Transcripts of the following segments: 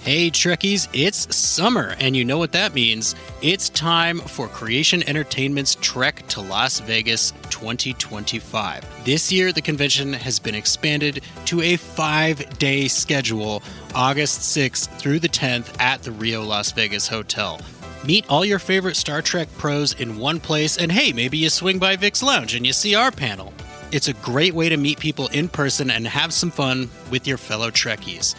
Hey Trekkies, it's summer, and you know what that means. It's time for Creation Entertainment's Trek to Las Vegas 2025. This year, the convention has been expanded to a 5-day schedule, August 6th through the 10th at the Rio Las Vegas Hotel. Meet all your favorite Star Trek pros in one place, and hey, maybe you swing by Vic's Lounge and you see our panel. It's a great way to meet people in person and have some fun with your fellow Trekkies.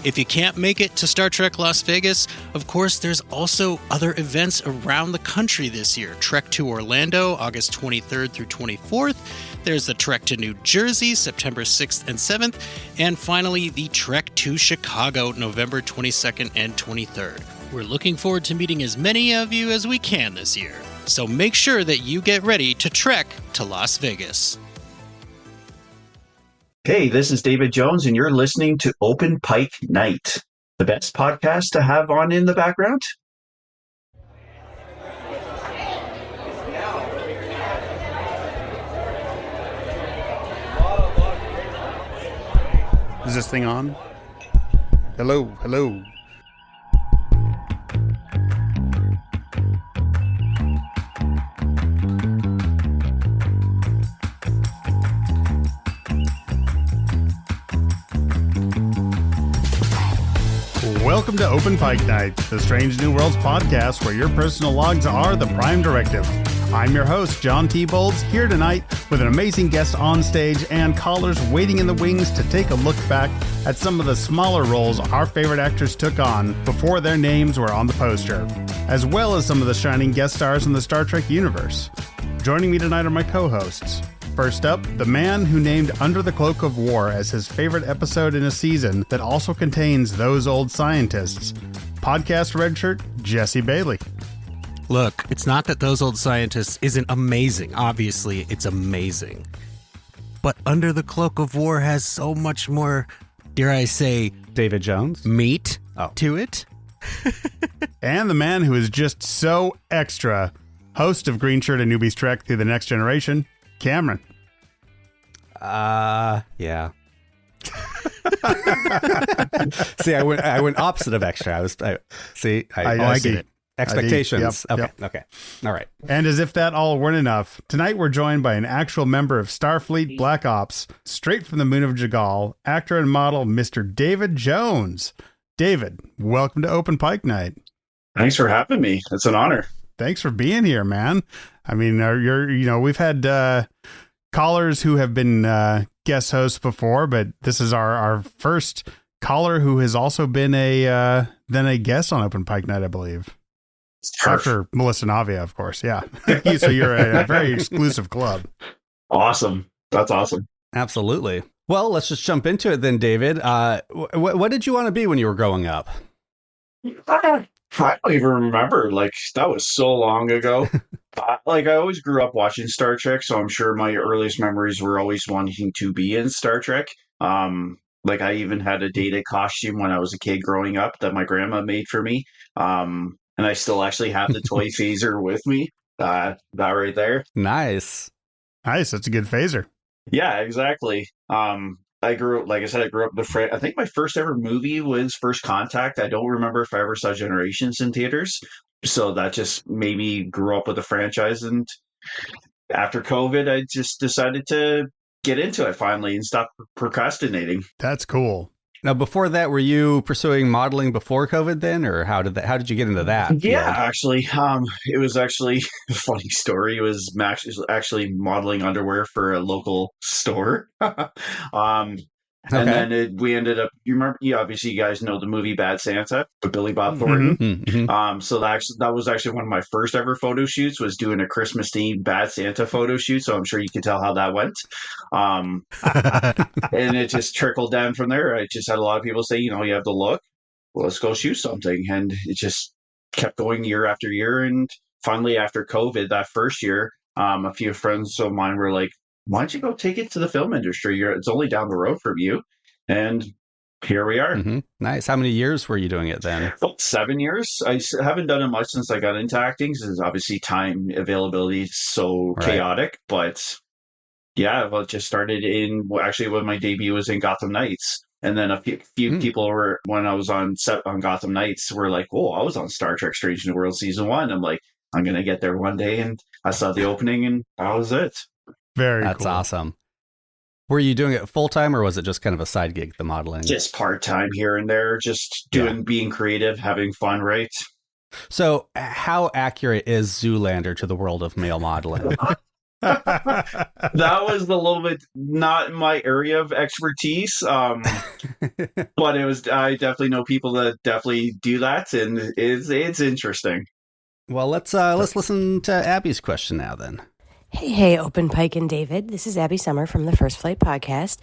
If you can't make it to Star Trek Las Vegas, of course, there's also other events around the country this year. Trek to Orlando, August 23rd through 24th. There's the Trek to New Jersey, September 6th and 7th. And finally, the Trek to Chicago, November 22nd and 23rd. We're looking forward to meeting as many of you as we can this year. So make sure that you get ready to trek to Las Vegas. Hey, this is David Jones, and you're listening to Open Pike Night, the best podcast to have on in the background. Is this thing on? Hello. Welcome to Open Pike Night, the Strange New Worlds podcast where your personal logs are the prime directive. I'm your host, John T. Bolds, here tonight with an amazing guest on stage and callers waiting in the wings to take a look back at some of the smaller roles our favorite actors took on before their names were on the poster, as well as some of the shining guest stars in the Star Trek universe. Joining me tonight are my co-hosts. First up, the man who named Under the Cloak of War as his favorite episode in a season that also contains those old scientists. Podcast redshirt, Jesse Bailey. Look, it's not that Those Old Scientists isn't amazing. Obviously, it's amazing. But Under the Cloak of War has so much more, dare I say, David Jones, meat to it. And the man who is just so extra, host of Green Shirt and Newbies Trek Through the Next Generation, Cameron. Yeah. See, I went opposite of extra. I get it. Expectations. Yep. Okay. All right. And as if that all weren't enough, tonight we're joined by an actual member of Starfleet Black Ops, straight from the moon of Jagal, actor and model Mr. David Jones. David, welcome to Open Pike Night. Thanks for having me. It's an honor. Thanks for being here, man. I mean, we've had callers who have been guest hosts before, but this is our first caller who has also been a guest on Open Pike Night, I believe. After Melissa Navia, of course. Yeah. So you're a very exclusive club. Awesome. That's awesome. Absolutely. Well, let's just jump into it then, David. What did you want to be when you were growing up? I don't even remember. Like, that was so long ago. I always grew up watching Star Trek, so I'm sure my earliest memories were always wanting to be in Star Trek. I even had a Data costume when I was a kid growing up that my grandma made for me. And I still actually have the toy phaser with me. That right there. Nice. That's a good phaser. Yeah, exactly. I grew up I think my first ever movie was First Contact. I don't remember if I ever saw Generations in theaters. So that just made me grow up with the franchise. And after COVID, I just decided to get into it finally and stop procrastinating. That's cool. Now, before that, were you pursuing modeling before COVID then, or how did you get into that? Yeah, actually, it was actually a funny story. It was Max actually modeling underwear for a local store. And then we ended up, obviously you guys know the movie Bad Santa with Billy Bob Thornton. Mm-hmm. So that was actually one of my first ever photo shoots, was doing a Christmas themed Bad Santa photo shoot. So I'm sure you can tell how that went. And it just trickled down from there. I just had a lot of people say, you have the look. Well, let's go shoot something. And it just kept going year after year. And finally, after COVID, that first year, a few friends of mine were like, why don't you go take it to the film industry? It's only down the road from you. And here we are. Mm-hmm. Nice. How many years were you doing it then? About 7 years. I haven't done it much since I got into acting, because obviously time availability is so chaotic. But yeah, well, it just started when my debut was in Gotham Knights. And then a few people were, when I was on set on Gotham Knights, were like, "Oh, I was on Star Trek: Strange New World season 1." I'm like, I'm gonna get there one day, and I saw the opening, and that was it. Very That's cool. awesome. Were you doing it full time, or was it just kind of a side gig, the modeling? Just part time here and there, just being creative, having fun, right? So, how accurate is Zoolander to the world of male modeling? That was a little bit not my area of expertise, but it was. I definitely know people that definitely do that, and it's interesting. Well, let's listen to Abby's question now then. Hey, Open Pike and David. This is Abby Summer from the First Flight podcast.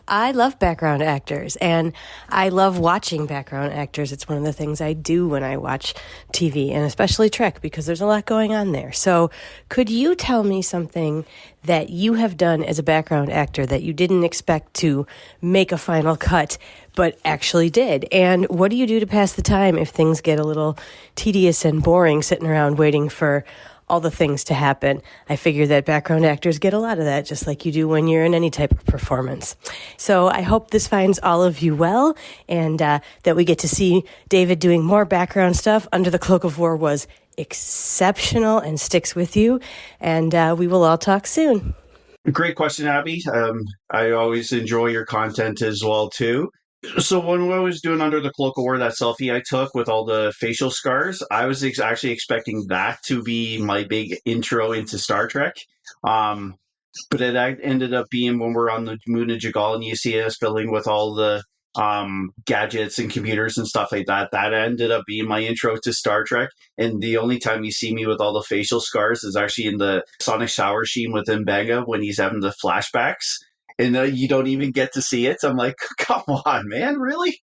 I love background actors, and I love watching background actors. It's one of the things I do when I watch TV, and especially Trek, because there's a lot going on there. So could you tell me something that you have done as a background actor that you didn't expect to make a final cut, but actually did? And what do you do to pass the time if things get a little tedious and boring sitting around waiting for all the things to happen? I figure that background actors get a lot of that, just like you do when you're in any type of performance. So I hope this finds all of you well, and that we get to see David doing more background stuff. Under the Cloak of War was exceptional and sticks with you, and we will all talk soon. Great question, Abby. I always enjoy your content as well, too. So when I was doing Under the Cloak of War, that selfie I took with all the facial scars, I was actually expecting that to be my big intro into Star Trek. But it ended up being when we're on the moon of Jagal and you see us filling with all the gadgets and computers and stuff like that. That ended up being my intro to Star Trek. And the only time you see me with all the facial scars is actually in the Sonic shower scene with M'Benga when he's having the flashbacks. And you don't even get to see it. I'm like, come on, man, really?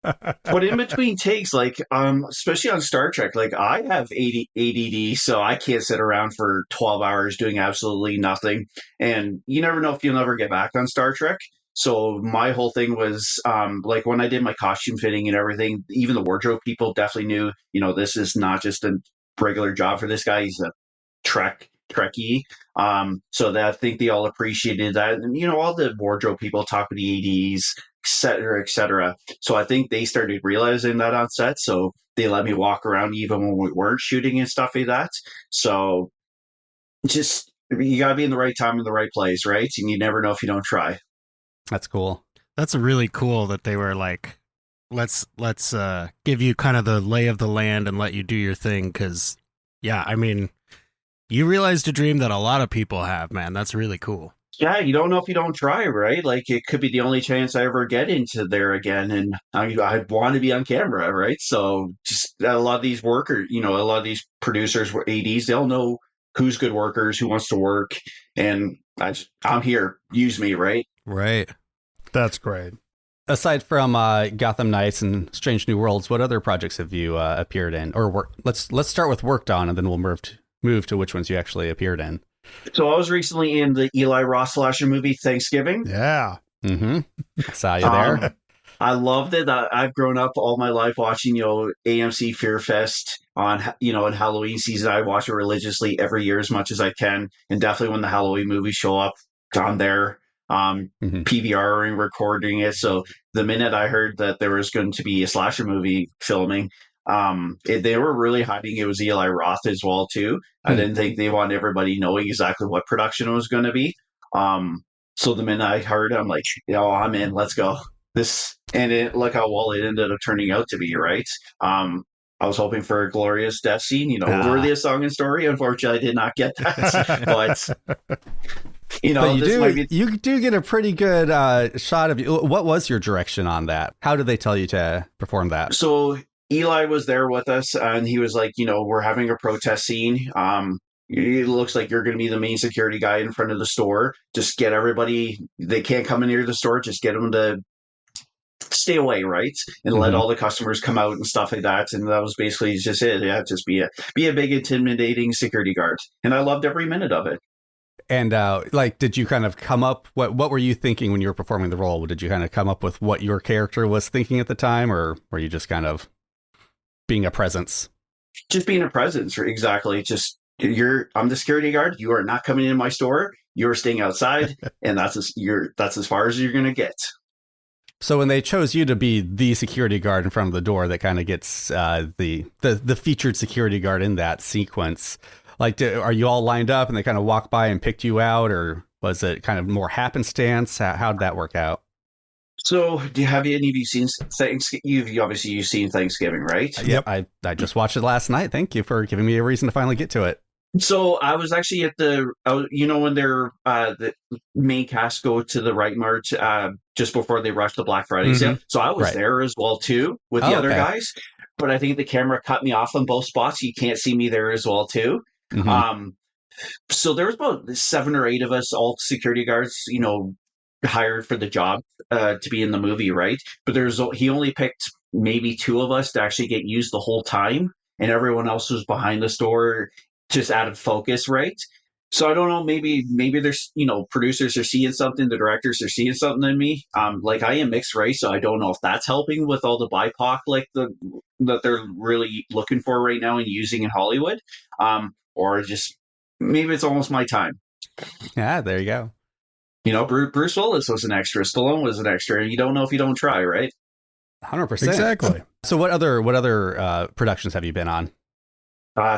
But in between takes, like, especially on Star Trek, like I have ADD, so I can't sit around for 12 hours doing absolutely nothing. And you never know if you'll never get back on Star Trek. So my whole thing was, like when I did my costume fitting and everything, even the wardrobe people definitely knew, this is not just a regular job for this guy. He's a Trekkie. So that I think they all appreciated that. And, all the wardrobe people talk with the ADs, et cetera, et cetera. So I think they started realizing that on set. So they let me walk around even when we weren't shooting and stuff like that. So just, you got to be in the right time in the right place, right? And you never know if you don't try. That's cool. That's really cool that they were like, let's give you kind of the lay of the land and let you do your thing. Cause yeah, I mean, you realized a dream that a lot of people have, man. That's really cool. Yeah, you don't know if you don't try, right? Like it could be the only chance I ever get into there again, and I want to be on camera, right? So just a lot of these workers, a lot of these producers were ADs. They'll know who's good workers, who wants to work, and I'm here. Use me, right? Right. That's great. Aside from Gotham Knights and Strange New Worlds, what other projects have you appeared in, or let's start with worked on, and then we'll move to which ones you actually appeared in. So I was recently in the Eli Roth slasher movie Thanksgiving. Yeah. Mm-hmm. Saw you there. I loved it. I've grown up all my life watching, AMC Fear Fest on, in Halloween season. I watch it religiously every year as much as I can. And definitely when the Halloween movies show up, I'm there. PVRing, recording it. So the minute I heard that there was going to be a slasher movie filming, they were really hiding it was Eli Roth as well too. I didn't think they wanted everybody knowing exactly what production it was going to be. So the minute I heard it, I'm like, I'm in. Let's go. Look how well it ended up turning out to be, right? I was hoping for a glorious death scene, worthy of song and story. Unfortunately, I did not get that, but. But you do get a pretty good shot of you. What was your direction on that? How did they tell you to perform that? So Eli was there with us, and he was like, we're having a protest scene. It looks like you're going to be the main security guy in front of the store. Just get everybody. They can't come in near the store. Just get them to stay away, right? And let all the customers come out and stuff like that. And that was basically just it. Yeah, just be a big, intimidating security guard. And I loved every minute of it. And did you kind of come up? What were you thinking when you were performing the role? Did you kind of come up with what your character was thinking at the time, or were you just kind of being a presence? Just being a presence, exactly. Just I'm the security guard. You are not coming in my store. You're staying outside, and that's as far as you're going to get. So when they chose you to be the security guard in front of the door, that kind of gets the featured security guard in that sequence. Like, are you all lined up and they kind of walk by and picked you out, or was it kind of more happenstance? How'd that work out? So, have any of you seen Thanksgiving? You've seen Thanksgiving, right? Yep. I just watched it last night. Thank you for giving me a reason to finally get to it. So I was actually at when they're the main cast go to the Right Mart just before they rush the Black Friday sale. So I was there as well too with the other guys, but I think the camera cut me off on both spots. You can't see me there as well too. So there was about 7 or 8 of us, all security guards, hired for the job to be in the movie, right? But he only picked maybe 2 of us to actually get used the whole time, and everyone else was behind the store, just out of focus, right? So I don't know, maybe there's, producers are seeing something, the directors are seeing something in me. Like I am mixed race, so I don't know if that's helping with all the BIPOC that they're really looking for right now and using in Hollywood. Or just maybe it's almost my time. Yeah, there you go. Bruce Willis was an extra, Stallone was an extra. You don't know if you don't try, right? 100%. Exactly. So what other productions have you been on?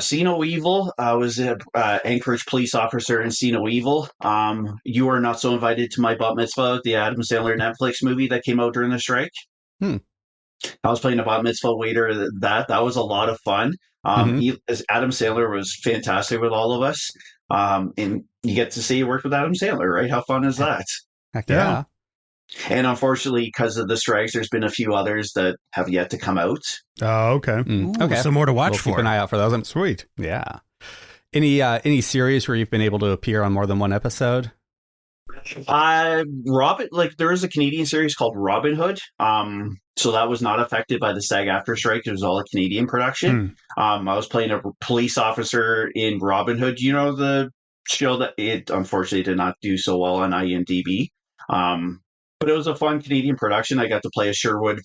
See No Evil. I was an Anchorage police officer in See No Evil. You Are Not So Invited to My Bat Mitzvah, the Adam Sandler Netflix movie that came out during the strike. I was playing a bat mitzvah waiter. That was a lot of fun. Adam Sandler was fantastic with all of us. And you get to see you work with Adam Sandler, right? How fun is that? Heck yeah. And unfortunately, because of the strikes, there's been a few others that have yet to come out. Oh, okay. Okay. So more to watch for. Keep an eye out for those. Sweet. Yeah. Any series where you've been able to appear on more than one episode? There is a Canadian series called Robin Hood. So that was not affected by the SAG-AFTRA strike. It was all a Canadian production. I was playing a police officer in Robin Hood. The show that it unfortunately did not do so well on IMDb. But it was a fun Canadian production. I got to play a Sherwood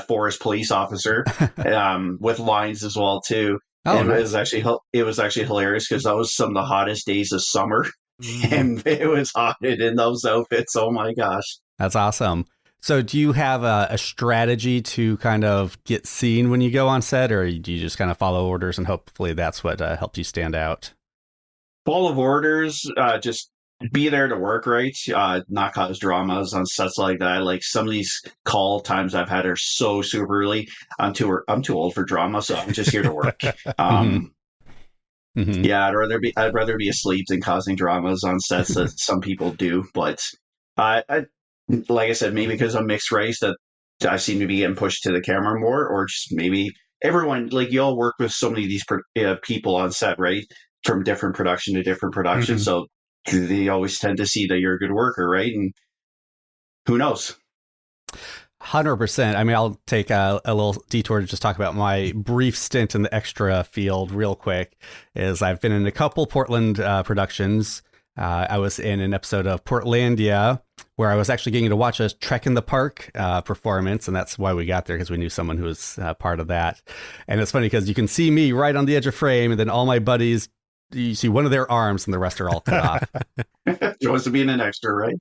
Forest police officer with lines as well too. And nice. It was actually hilarious because that was some of the hottest days of summer, and it was hot in those outfits. Oh my gosh, that's awesome. So, do you have a strategy to kind of get seen when you go on set, or do you just kind of follow orders and hopefully that's what helped you stand out? Follow orders, just be there to work, right? Not cause dramas on sets like that. Like some of these call times I've had are so super early. I'm too old for drama, so I'm just here to work. Yeah, I'd rather be asleep than causing dramas on sets that some people do. But I like I said, maybe because I'm mixed race that I seem to be getting pushed to the camera more, or just maybe everyone, like you all work with so many of these people on set, right? From different production to different production. So they always tend to see that you're a good worker, right? And who knows? 100%. I mean, I'll take a little detour to just talk about my brief stint in the extra field real quick. I've been in a couple Portland productions. I was in an episode of Portlandia where I was actually getting to watch a Trek in the Park performance, and that's why we got there, because we knew someone who was part of that. And it's funny because you can see me right on the edge of frame, and then all my buddies, you see one of their arms and the rest are all cut off. It was to be an extra, right?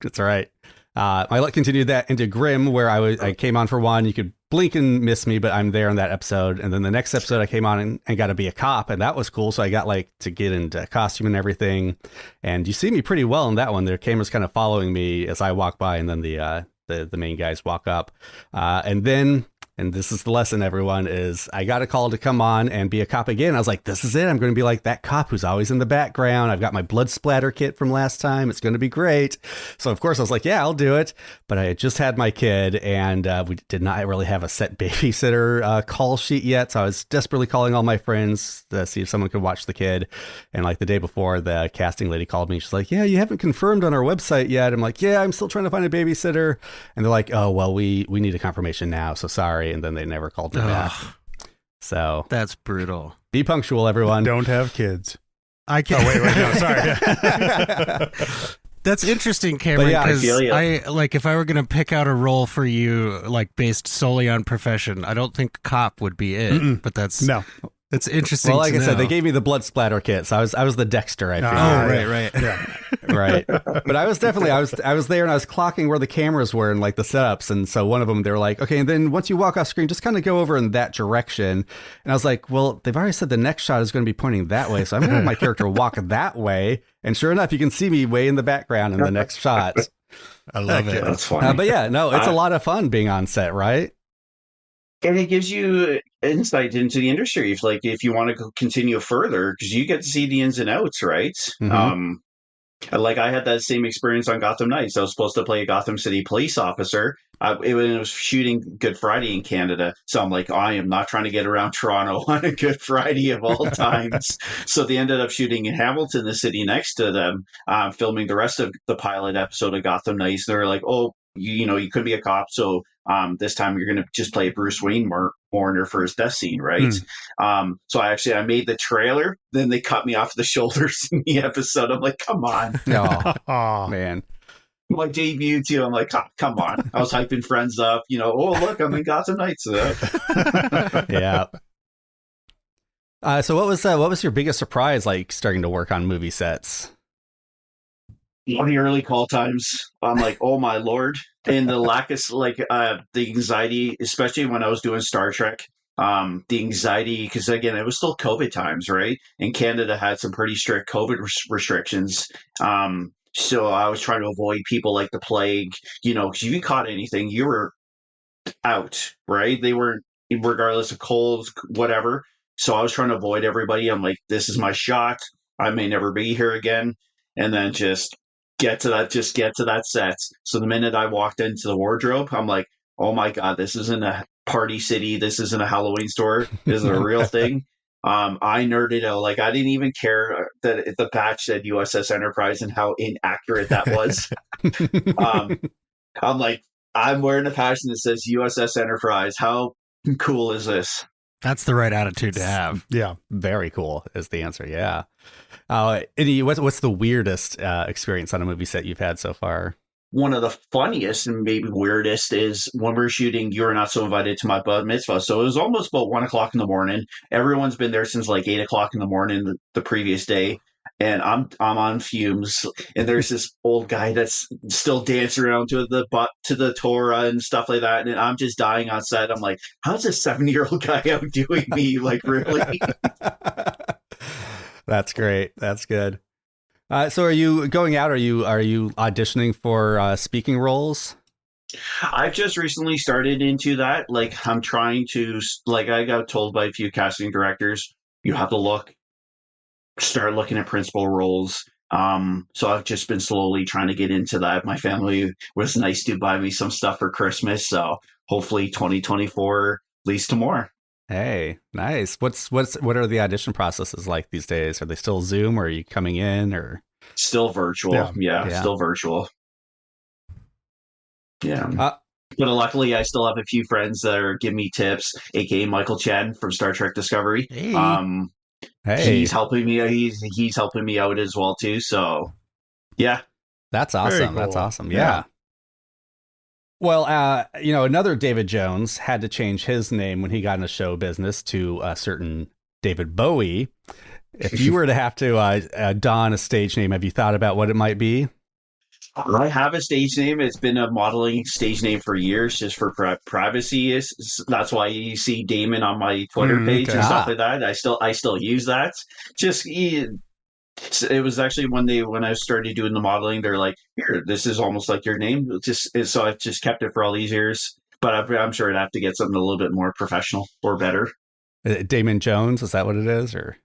That's all right. My luck continued that into Grimm, where I came on for one. You could blink and miss me, but I'm there in that episode. And then the next episode I came on and got to be a cop, and that was cool. So I got to get into costume and everything. And you see me pretty well in that one. Their camera's kind of following me as I walk by, and then the main guys walk up. And this is the lesson, everyone, is I got a call to come on and be a cop again. I was like, this is it. I'm going to be like that cop who's always in the background. I've got my blood splatter kit from last time. It's going to be great. So, of course, I was like, yeah, I'll do it. But I had just had my kid, and we did not really have a set babysitter call sheet yet. So I was desperately calling all my friends to see if someone could watch the kid. And like the day before, the casting lady called me. She's like, yeah, you haven't confirmed on our website yet. I'm like, yeah, I'm still trying to find a babysitter. And they're like, oh, well, we need a confirmation now. So sorry. And then they never called me back. So that's brutal. Be punctual, everyone. Don't have kids. I can't. Oh, wait, no, sorry. That's interesting, Cameron, because I if I were going to pick out a role for you, like based solely on profession, I don't think cop would be it. But that's no. That's interesting. Well, like to I said, know. they gave me the blood splatter kit, so I was the Dexter. I figured. Right. Yeah. Right. But I was definitely I was there and I was clocking where the cameras were and like the setups, and so one of them they were like, okay, and then once you walk off screen, just kind of go over in that direction. And I was like, well, they've already said the next shot is going to be pointing that way, so I'm going to have my character walk that way. And sure enough, you can see me way in the background in the next shot. I love it. That's funny. But yeah, no, it's a lot of fun being on set, right? And it gives you insight into the industry. If you want to continue further, because you get to see the ins and outs, right? Mhm. Like I had that same experience on Gotham Knights. I was supposed to play a Gotham City police officer. It was shooting Good Friday in Canada, so I'm like, I am not trying to get around Toronto on a Good Friday of all times. So they ended up shooting in Hamilton, the city next to them, filming the rest of the pilot episode of Gotham Knights. They were like, oh, you could be a cop, so this time you're going to just play Bruce Wayne Warner for his death scene, right? So I made the trailer, then they cut me off the shoulders in the episode. I'm like, come on. Oh, man. My debut too. I'm like, come on. I was hyping friends up, oh, look, I'm in Gotham Knights. Yeah. So what was your biggest surprise, like starting to work on movie sets? On the early call times, I'm like, oh my Lord. And the lack of the anxiety, especially when I was doing Star Trek, the anxiety, because again, it was still COVID times, right? And Canada had some pretty strict COVID restrictions. So I was trying to avoid people like the plague, because if you caught anything, you were out, right? They weren't, regardless of colds, whatever. So I was trying to avoid everybody. I'm like, this is my shot. I may never be here again. And then just get to that set. So the minute I walked into the wardrobe, I'm like, oh my God, this isn't a party city. This isn't a Halloween store. This is a real thing. I nerded out. Like, I didn't even care that the patch said USS Enterprise and how inaccurate that was. I'm like, I'm wearing a patch that says USS Enterprise. How cool is this? That's the right attitude to have. Yeah. Very cool is the answer. Yeah. What's the weirdest experience on a movie set you've had so far? One of the funniest and maybe weirdest is when we're shooting You're Not So Invited to My Bar Mitzvah. So it was almost about 1 o'clock in the morning. Everyone's been there since like 8 o'clock in the morning the previous day. And I'm on fumes. And there's this old guy that's still dancing around to the Torah and stuff like that. And I'm just dying on set. I'm like, how's this 70-year-old guy outdoing me? Like, really? That's great. That's good. So are you going out? Are you auditioning for speaking roles? I've just recently started into that. Like, I'm trying to, I got told by a few casting directors, you have to start looking at principal roles. So I've just been slowly trying to get into that. My family was nice to buy me some stuff for Christmas. So hopefully 2024 leads to more. Hey, nice. What are the audition processes like these days? Are they still Zoom, or are you coming in, or still virtual? Yeah. Still virtual. Yeah. But luckily, I still have a few friends that are giving me tips, aka Michael Chen from Star Trek Discovery. Hey. He's helping me. He's helping me out as well too. So, yeah, that's awesome. Cool. That's awesome. Yeah. Well, another David Jones had to change his name when he got into show business to a certain David Bowie. If you were to have to don a stage name, have you thought about what it might be? I have a stage name. It's been a modeling stage name for years, just for privacy. That's why you see Damon on my Twitter page and stuff like that. I still use that. It was actually when I started doing the modeling, they're like, "Here, this is almost like your name." So I've just kept it for all these years. But I'm sure I'd have to get something a little bit more professional or better. Damon Jones, is that what it is, or?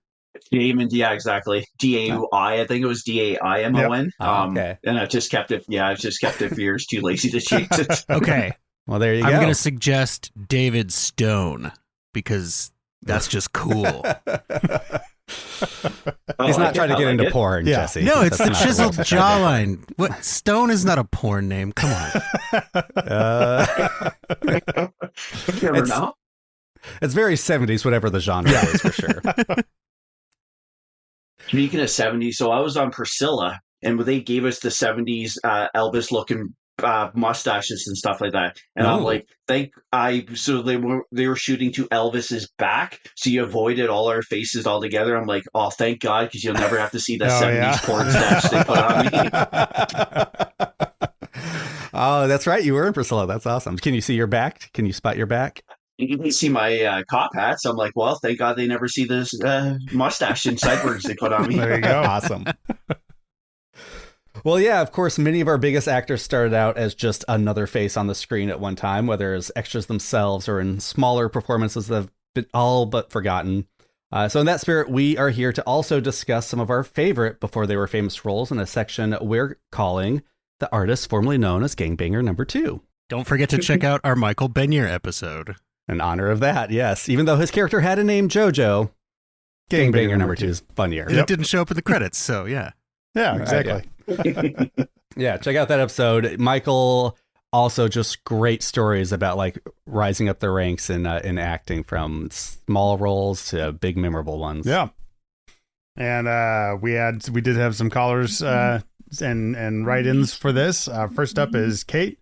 Damon, yeah, exactly. DAI, I think it was DAIMON. Yep. Okay. And I've just kept it. Yeah, I've just kept it for years. Too lazy to change it. Okay. Well, there you go. I'm going to suggest David Stone because that's just cool. He's not trying to get into porn, Jesse. No, it's That's the chiseled jawline. What? Stone is not a porn name. Come on. You never know. It's very 70s, whatever the genre is, for sure. Speaking of 70s, so I was on Priscilla, and they gave us the 70s Elvis looking mustaches and stuff like that. And I'm Oh. like, so they were shooting to Elvis's back, so you avoided all our faces altogether. I'm like, oh, thank God, because you'll never have to see the 70s porn stash they put on me. Oh, that's right. You were in Priscilla. That's awesome. Can you see your back? Can you spot your back? You can see my cop hats. I'm like, well, thank God they never see this mustache and sideburns they put on me. There you go. Awesome. Well, yeah, of course, many of our biggest actors started out as just another face on the screen at one time, whether as extras themselves or in smaller performances that have been all but forgotten. So in that spirit, we are here to also discuss some of our favorite before they were famous roles in a section we're calling The Artist Formerly Known as Gangbanger Number 2. Don't forget to check out our Michael Benyar episode. In honor of that, yes. Even though his character had a name, JoJo, Gangbanger Number 2 is funnier. And it didn't show up in the credits, so yeah. Yeah, exactly. Yeah, check out that episode. Michael also just great stories about like rising up the ranks in acting from small roles to big memorable ones. Yeah. And we did have some callers and write-ins for this. First up is Kate.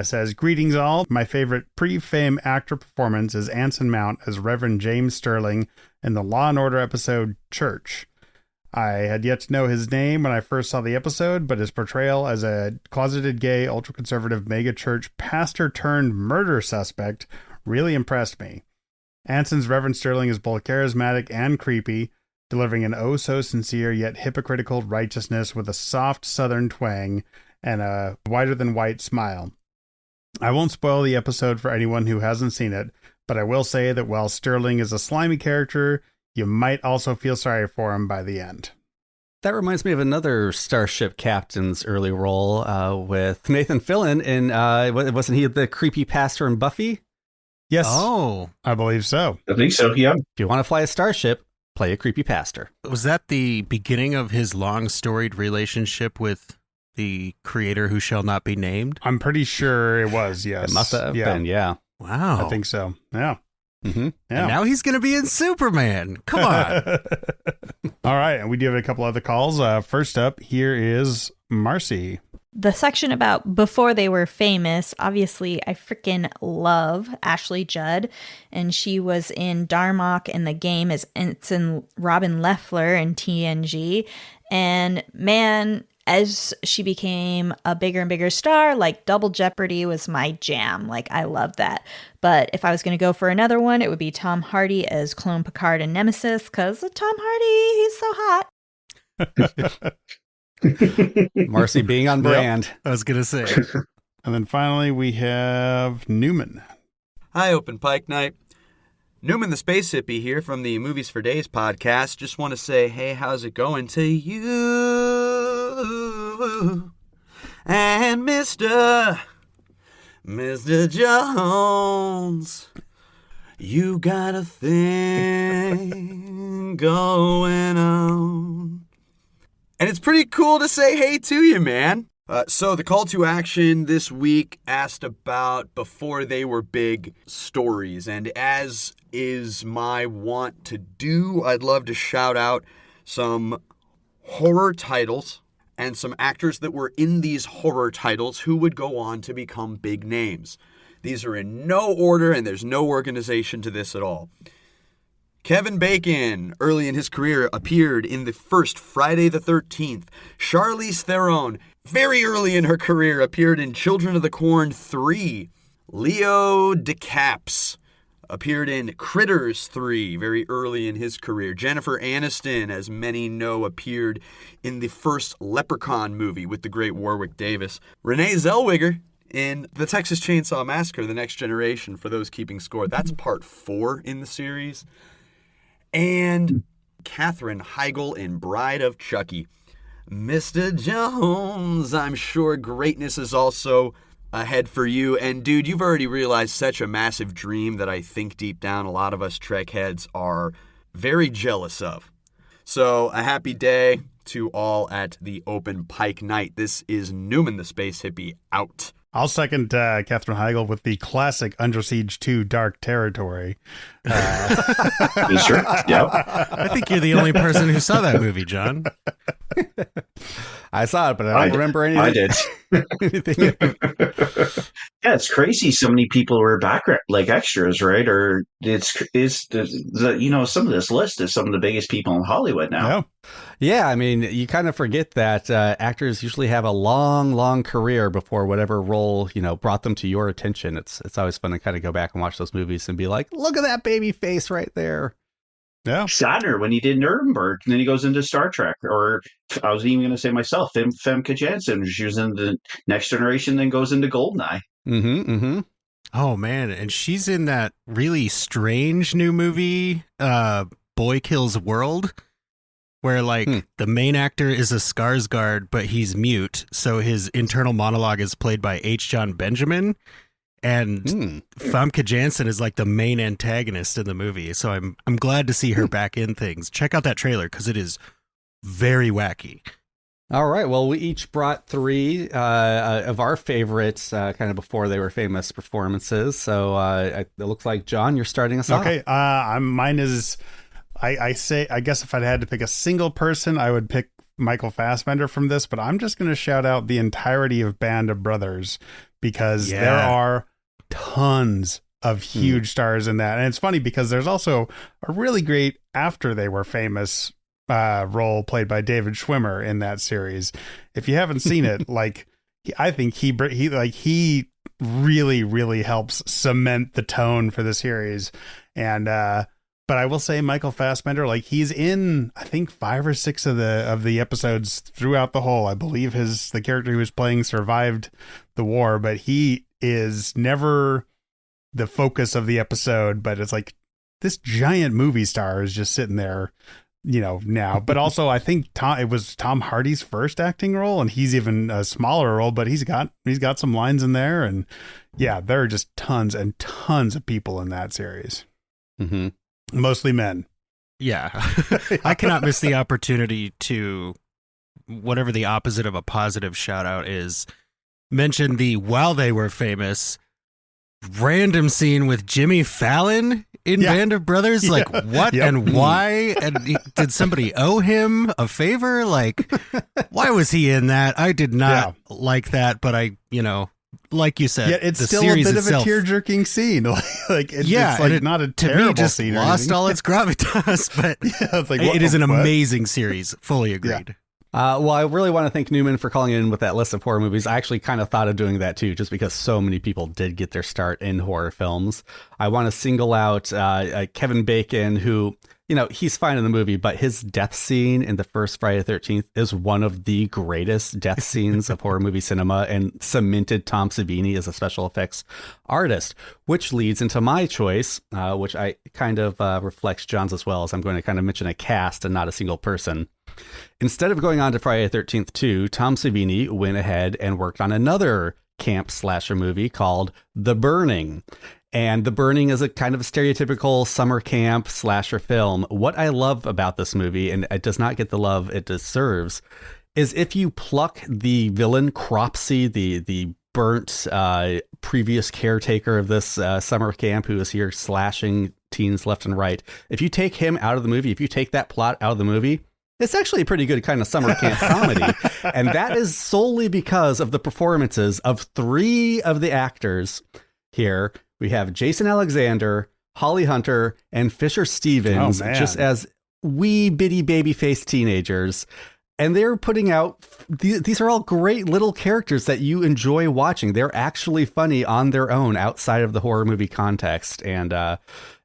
Says, greetings all. My favorite pre-fame actor performance is Anson Mount as Reverend James Sterling in the Law & Order episode Church. I had yet to know his name when I first saw the episode, but his portrayal as a closeted gay, ultra-conservative mega-church pastor-turned-murder suspect really impressed me. Anson's Reverend Sterling is both charismatic and creepy, delivering an oh-so-sincere yet hypocritical righteousness with a soft southern twang and a whiter-than-white smile. I won't spoil the episode for anyone who hasn't seen it, but I will say that while Sterling is a slimy character, you might also feel sorry for him by the end. That reminds me of another Starship Captain's early role with Nathan Fillion in, wasn't he the creepy pastor in Buffy? Yes. Oh. I believe so. I think so, yeah. If you want to fly a starship, play a creepy pastor. Was that the beginning of his long storied relationship with the creator who shall not be named? I'm pretty sure it was, yes. It must have been, yeah. Wow. I think so, yeah. Mm-hmm. Yeah. And now he's going to be in Superman. Come on. All right, and we do have a couple other calls. First up, here is Marcy. The section about before they were famous, obviously, I freaking love Ashley Judd. And she was in Darmok in the game as Ensign Robin Leffler in TNG. And man, as she became a bigger and bigger star, like Double Jeopardy was my jam. Like, I love that. But if I was going to go for another one, it would be Tom Hardy as Clone Picard and Nemesis, because Tom Hardy, he's so hot. Marcy being on brand. Yep, I was going to say. And then finally, we have Newman. Hi, Open Pike Night. Newman the Space Hippie here from the Movies for Days podcast. Just want to say, hey, how's it going to you and Mr. Jones? You got a thing going on. And it's pretty cool to say hey to you, man. So the call to action this week asked about before they were big stories. And as is my want to do, I'd love to shout out some horror titles and some actors that were in these horror titles who would go on to become big names. These are in no order, and there's no organization to this at all. Kevin Bacon, early in his career, appeared in the first Friday the 13th. Charlize Theron, very early in her career, appeared in Children of the Corn 3. Leo DeCapps appeared in Critters 3, very early in his career. Jennifer Aniston, as many know, appeared in the first Leprechaun movie with the great Warwick Davis. Renee Zellweger in The Texas Chainsaw Massacre, The Next Generation, for those keeping score. That's part 4 in the series. And Katherine Heigl in Bride of Chucky. Mr. Jones, I'm sure greatness is also ahead for you. And dude, you've already realized such a massive dream that I think deep down a lot of us Trek heads are very jealous of. So a happy day to all at the Open Pike Night. This is Newman the Space Hippie out. I'll second Katherine Heigl with the classic Under Siege 2 Dark Territory. You sure? Yep. I think you're the only person who saw that movie, John. I saw it, but I don't remember anything. I did. anything. Yeah, it's crazy. So many people were background like extras, right? Or it's some of this list is some of the biggest people in Hollywood now. Yeah. Yeah, I mean, you kind of forget that actors usually have a long, long career before whatever role, brought them to your attention. It's always fun to kind of go back and watch those movies and be like, look at that baby face right there. Yeah. Sadner when he did Nuremberg, and then he goes into Star Trek. Or I was even going to say myself, Femke Janssen. She was in the Next Generation, then goes into Goldeneye. Mm-hmm, mm-hmm. Oh, man. And she's in that really strange new movie, Boy Kills World, where the main actor is a Skarsgård, but he's mute. So his internal monologue is played by H. John Benjamin. And Famke Janssen is like the main antagonist in the movie. So I'm glad to see her back in things. Check out that trailer because it is very wacky. All right. Well, we each brought 3 of our favorites kind of before they were famous performances. So it looks like, John, you're starting us off. Okay. Mine is, I guess if I had to pick a single person, I would pick Michael Fassbender from this, but I'm just going to shout out the entirety of Band of Brothers because there are tons of huge stars in that. And it's funny because there's also a really great after they were famous role played by David Schwimmer in that series. If you haven't seen it, I think he really, really helps cement the tone for the series. And, but I will say Michael Fassbender, he's in, I think 5 or 6 of the episodes throughout the whole. I believe the character he was playing survived the war, but he is never the focus of the episode. But it's like this giant movie star is just sitting there, now. But also, I think it was Tom Hardy's first acting role, and he's even a smaller role, but he's got some lines in there, and yeah, there are just tons and tons of people in that series. Mm-hmm. Mostly men. Yeah. I cannot miss the opportunity to, whatever the opposite of a positive shout out is, mention the while they were famous random scene with Jimmy Fallon in Band of Brothers. What and why? And did somebody owe him a favor? Why was he in that? I did not like that, but like you said, it's the still a series bit itself, of a tear-jerking scene. It's not a to terrible me just scene. lost all its gravitas, but it is an amazing series. Fully agreed. Well, I really want to thank Newman for calling in with that list of horror movies. I actually kind of thought of doing that too, just because so many people did get their start in horror films. I want to single out Kevin Bacon, who, he's fine in the movie, but his death scene in the first Friday the 13th is one of the greatest death scenes of horror movie cinema and cemented Tom Savini as a special effects artist, which leads into my choice, which I kind of reflects John's as well, as I'm going to kind of mention a cast and not a single person. Instead of going on to Friday the 13th 2, Tom Savini went ahead and worked on another camp slasher movie called The Burning. And The Burning is a kind of stereotypical summer camp slasher film. What I love about this movie, and it does not get the love it deserves, is if you pluck the villain Cropsy, the burnt previous caretaker of this summer camp who is here slashing teens left and right, if you take him out of the movie, if you take that plot out of the movie, it's actually a pretty good kind of summer camp comedy. And that is solely because of the performances of 3 of the actors here. We have Jason Alexander, Holly Hunter, and Fisher Stevens, just as wee bitty baby-faced teenagers. And they're putting out, these are all great little characters that you enjoy watching. They're actually funny on their own outside of the horror movie context. And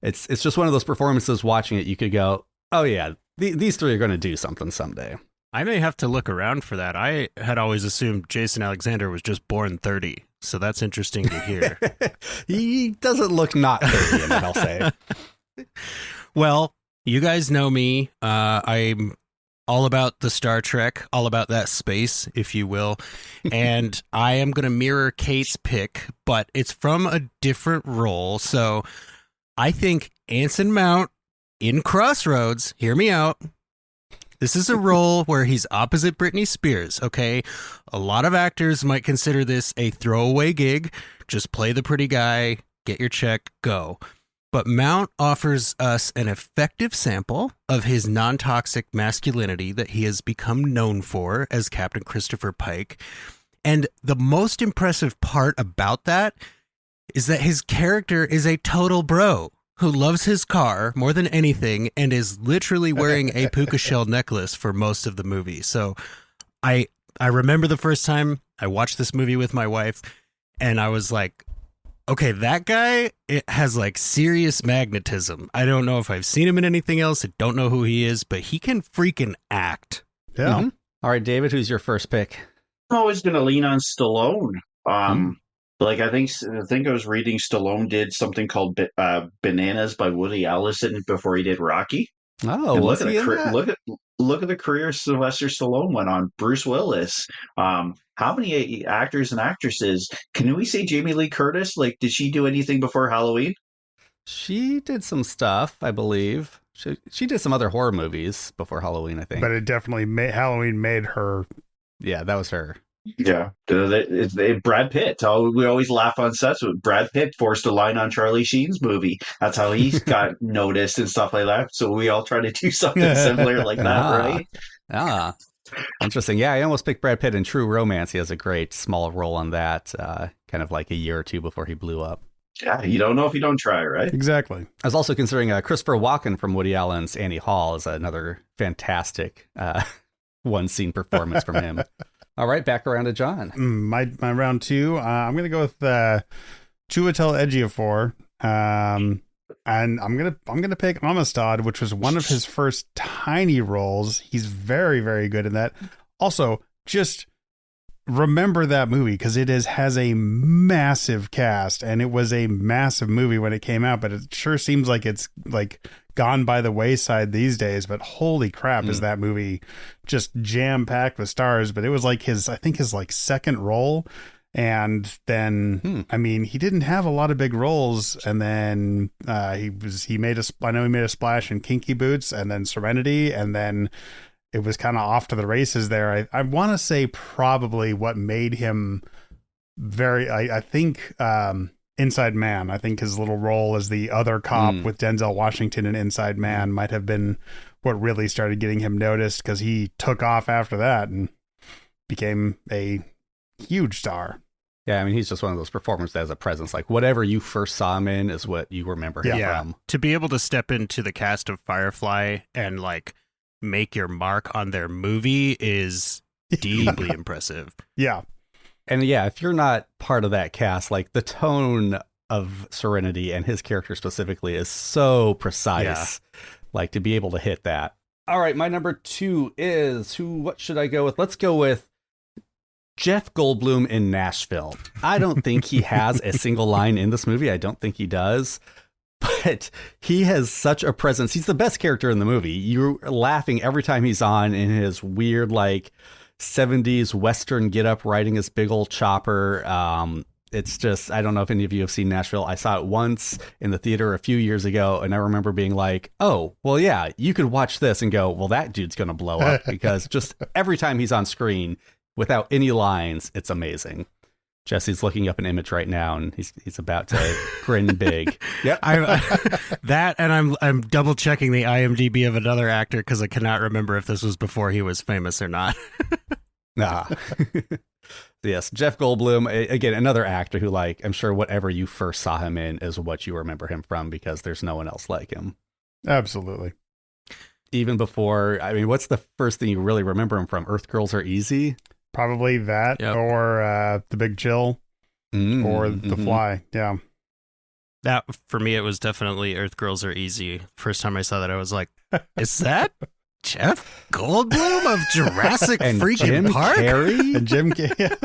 it's just one of those performances watching it, you could go, oh yeah, these 3 are going to do something someday. I may have to look around for that. I had always assumed Jason Alexander was just born 30. So that's interesting to hear. He doesn't look not 30 in it, I'll say. Well, you guys know me. I'm all about the Star Trek, all about that space, if you will. And I am going to mirror Kate's pick, but it's from a different role. So I think Anson Mount in Crossroads, hear me out. This is a role where he's opposite Britney Spears, okay? A lot of actors might consider this a throwaway gig. Just play the pretty guy, get your check, go. But Mount offers us an effective sample of his non-toxic masculinity that he has become known for as Captain Christopher Pike. And the most impressive part about that is that his character is a total bro who loves his car more than anything and is literally wearing a puka shell necklace for most of the movie. So I remember the first time I watched this movie with my wife, and I was like, okay, that guy, it has like serious magnetism. I don't know if I've seen him in anything else. I don't know who he is, but he can freaking act. Yeah. Mm-hmm. All right, David, who's your first pick? I'm always going to lean on Stallone. Like I think I was reading Stallone did something called Bananas by Woody Allison before he did Rocky. Oh, And was he in that? look at the career Sylvester Stallone went on. Bruce Willis. How many actors and actresses? Can we say Jamie Lee Curtis? Like, did she do anything before Halloween? She did some stuff, I believe. She did some other horror movies before Halloween, I think. But it definitely Halloween made her. Yeah, that was her. Yeah, Brad Pitt. We always laugh on sets with Brad Pitt forced a line on Charlie Sheen's movie. That's how he got noticed and stuff like that. So we all try to do something similar like that, right? Ah, interesting. Yeah, I almost picked Brad Pitt in True Romance. He has a great small role on that, kind of like a year or two before he blew up. Yeah, you don't know if you don't try, right? Exactly. I was also considering Christopher Walken from Woody Allen's Annie Hall as another fantastic one-scene performance from him. All right, back around to John. My round two. I'm gonna go with Chiwetel Ejiofor, and I'm gonna pick Amistad, which was one of his first tiny roles. He's very, very good in that. Also, just remember that movie because it has a massive cast, and it was a massive movie when it came out. But it sure seems like it's like gone by the wayside these days. But holy crap, is that movie just jam packed with stars? But it was like his like second role. And then, I mean, he didn't have a lot of big roles. And then he made a splash in Kinky Boots and then Serenity. And then it was kind of off to the races there. I want to say probably what made him I think Inside Man. I think his little role as the other cop with Denzel Washington in Inside Man might have been what really started getting him noticed, because he took off after that and became a huge star. Yeah, I mean, he's just one of those performers that has a presence. Like, whatever you first saw him in is what you remember him from. To be able to step into the cast of Firefly and, like, make your mark on their movie is deeply impressive. Yeah. And yeah, if you're not part of that cast, like, the tone of Serenity and his character specifically is so precise. Yeah. Like, to be able to hit that. All right, my number two is what should I go with? Let's go with Jeff Goldblum in Nashville. I don't think he has a single line in this movie. I don't think he does. But he has such a presence. He's the best character in the movie. You're laughing every time he's on in his weird, like, 70s Western getup, riding his big old chopper. It's just, I don't know if any of you have seen Nashville. I saw it once in the theater a few years ago, and I remember being like, oh, well, yeah, you could watch this and go, well, that dude's going to blow up, because just every time he's on screen without any lines, it's amazing. Jesse's looking up an image right now, and he's about to grin big. Yep. I'm double checking the IMDb of another actor because I cannot remember if this was before he was famous or not. Nah. Yes, Jeff Goldblum, again, another actor who, like, I'm sure whatever you first saw him in is what you remember him from, because there's no one else like him. Absolutely. Even before, I mean, what's the first thing you really remember him from? Earth Girls Are Easy? Probably that, or The Big Chill, or The Fly. Yeah. That, for me, it was definitely Earth Girls Are Easy. First time I saw that, I was like, is that Jeff Goldblum of Jurassic and freaking Jim Park? Carrey? And Jim Carrey.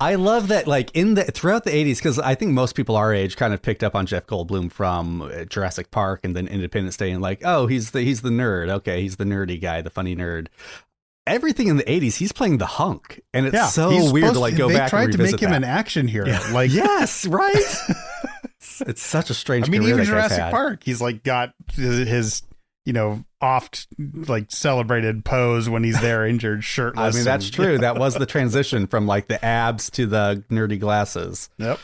I love that, like, throughout the 80s, because I think most people our age kind of picked up on Jeff Goldblum from Jurassic Park and then Independence Day, and like, oh, he's the nerd. Okay, he's the nerdy guy, the funny nerd. Everything in the 80s, he's playing the hunk, and it's so weird to, like, go back and revisit that. They tried to make him an action hero. Yeah. Like, yes, right? It's such a strange career even that guy's Jurassic had. Park, he's like got his oft like celebrated pose when he's there injured, I shirtless. mean, that's true. That was the transition from like the abs to the nerdy glasses. Yep.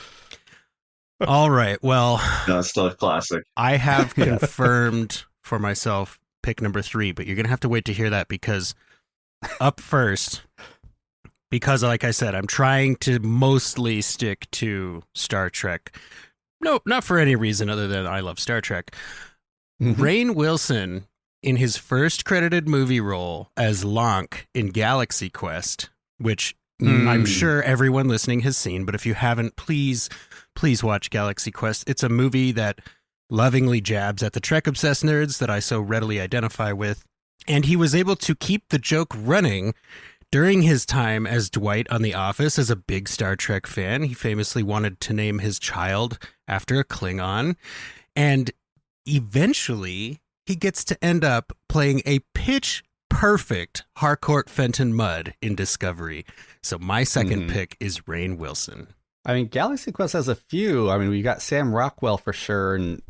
All right. Well, No, it's still a classic. I have confirmed for myself pick number 3, but you're going to have to wait to hear that because up first, because like I said, I'm trying to mostly stick to Star Trek. No, not for any reason other than I love Star Trek. Rainn Wilson, in his first credited movie role as Lonk in Galaxy Quest, which I'm sure everyone listening has seen, but if you haven't, please watch Galaxy Quest. It's a movie that lovingly jabs at the Trek-obsessed nerds that I so readily identify with. And he was able to keep the joke running during his time as Dwight on The Office as a big Star Trek fan. He famously wanted to name his child after a Klingon. And eventually, he gets to end up playing a pitch-perfect Harcourt Fenton Mudd in Discovery. So my second pick is Rainn Wilson. I mean, Galaxy Quest has a few. I mean, we got Sam Rockwell for sure, and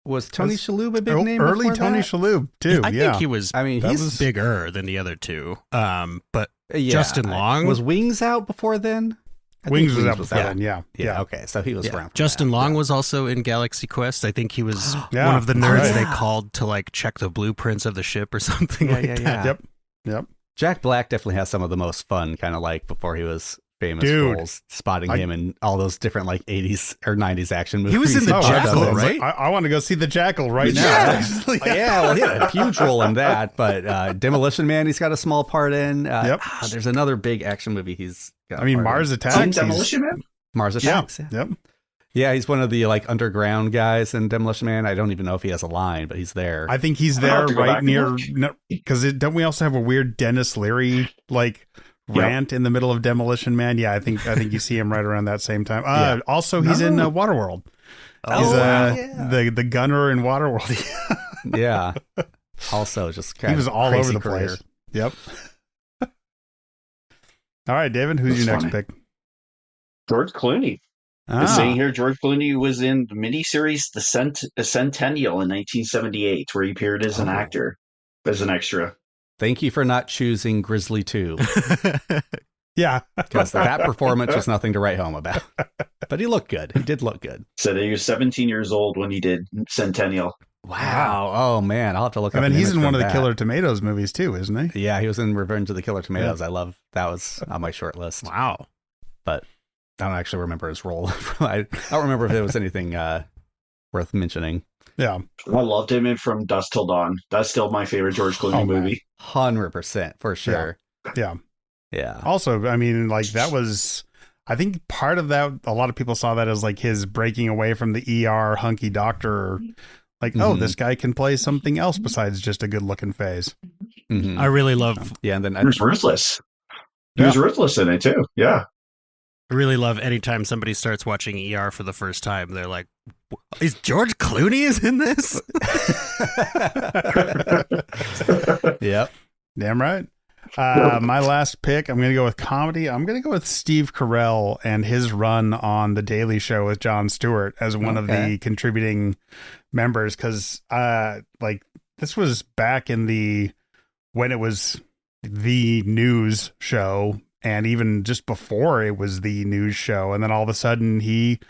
was Tony Shalhoub a big name? Early before Tony that? Shalhoub too. I think he was. I mean, he's bigger than the other two. But yeah, Justin Long was Wings out before then. I think Wings was out before then. Yeah. Okay, so he was around. Justin that. Long was also in Galaxy Quest. I think he was Yeah. one of the nerds Right. they called to like check the blueprints of the ship or something like that. Yep. Jack Black definitely has some of the most fun, kind of like before he was famous Dude. roles, spotting him in all those different like 80s or 90s action movies. He was in The Jackal, absolutely. right? I want to go see the Jackal right now. Yeah. Actually. Yeah, well, he had a huge role in that, but Demolition Man, he's got a small part in. There's another big action movie he's got. I mean, a part Mars in. Attacks. Demolition Man? Mars Attacks. Yeah. Yep. Yeah, he's one of the like underground guys in Demolition Man. I don't even know if he has a line, but he's there. I think he's I'll there have to go back right and near, look. because don't we also have a weird Dennis Leary rant in the middle of Demolition Man? Yeah, I think you see him right around that same time. Also, he's in Waterworld. He's the gunner in Waterworld. Yeah. Also, just kind He was of all crazy over the career. place. Yep. All right, David, who's That's your next funny. pick? George Clooney. It's saying here George Clooney was in the miniseries The Centennial in 1978, where he appeared as an actor, as an extra. Thank you for not choosing Grizzly 2, Yeah. because that performance was nothing to write home about. But he looked good. He did look good. Said he was 17 years old when he did Centennial. Wow. Oh, man. I'll have to look And up then an he's image in one from of the that. Killer Tomatoes movies too, isn't he? Yeah, he was in Revenge of the Killer Tomatoes. I love that. Was on my short list. Wow. But I don't actually remember his role. I don't remember if there was anything worth mentioning. Yeah. I loved him in From Dusk Till Dawn. That's still my favorite George Clooney Oh, man. movie. 100% for sure. Yeah. Yeah. Also, I mean, like that was, I think part of that, a lot of people saw that as like his breaking away from the ER hunky doctor. Like, oh, this guy can play something else besides just a good looking face. Mhm. I really love Yeah, and then He was ruthless. He was ruthless in it too. Yeah. I really love anytime somebody starts watching ER for the first time, they're like, is George Clooney is in this? Yep. Damn right. My last pick, I'm going to go with comedy. I'm going to go with Steve Carell and his run on The Daily Show with Jon Stewart as one of the contributing members. Because, like, this was back in when it was the news show, and even just before it was the news show. And then all of a sudden he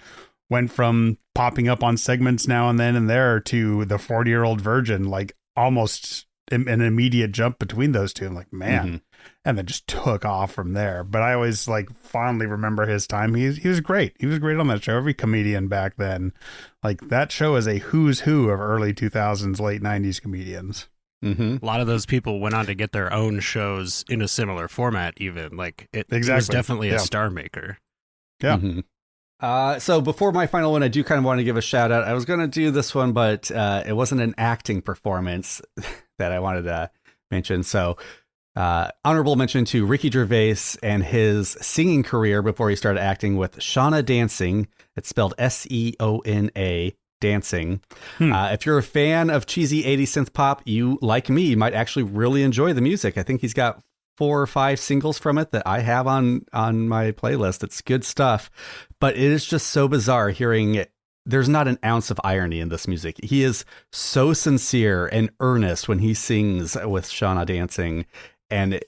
went from popping up on segments now and then and there to the 40-year-old virgin, like almost an immediate jump between those two. I'm like, man, and then just took off from there. But I always like fondly remember his time. He was great. He was great on that show. Every comedian back then, like that show is a who's who of early 2000s, late 90s comedians. Mm-hmm. A lot of those people went on to get their own shows in a similar format, even. Like, it was Exactly. definitely a Yeah. star maker. Yeah. Mm-hmm. So before my final one, I do kind of want to give a shout out. I was going to do this one, but it wasn't an acting performance that I wanted to mention. So honorable mention to Ricky Gervais and his singing career before he started acting with Shauna Dancing. It's spelled Seona Dancing. If you're a fan of cheesy 80s synth pop, you, like me, might actually really enjoy the music. I think he's got 4 or 5 singles from it that I have on my playlist. It's good stuff, but it is just so bizarre hearing there's not an ounce of irony in this music. He is so sincere and earnest when he sings with Shauna dancing. And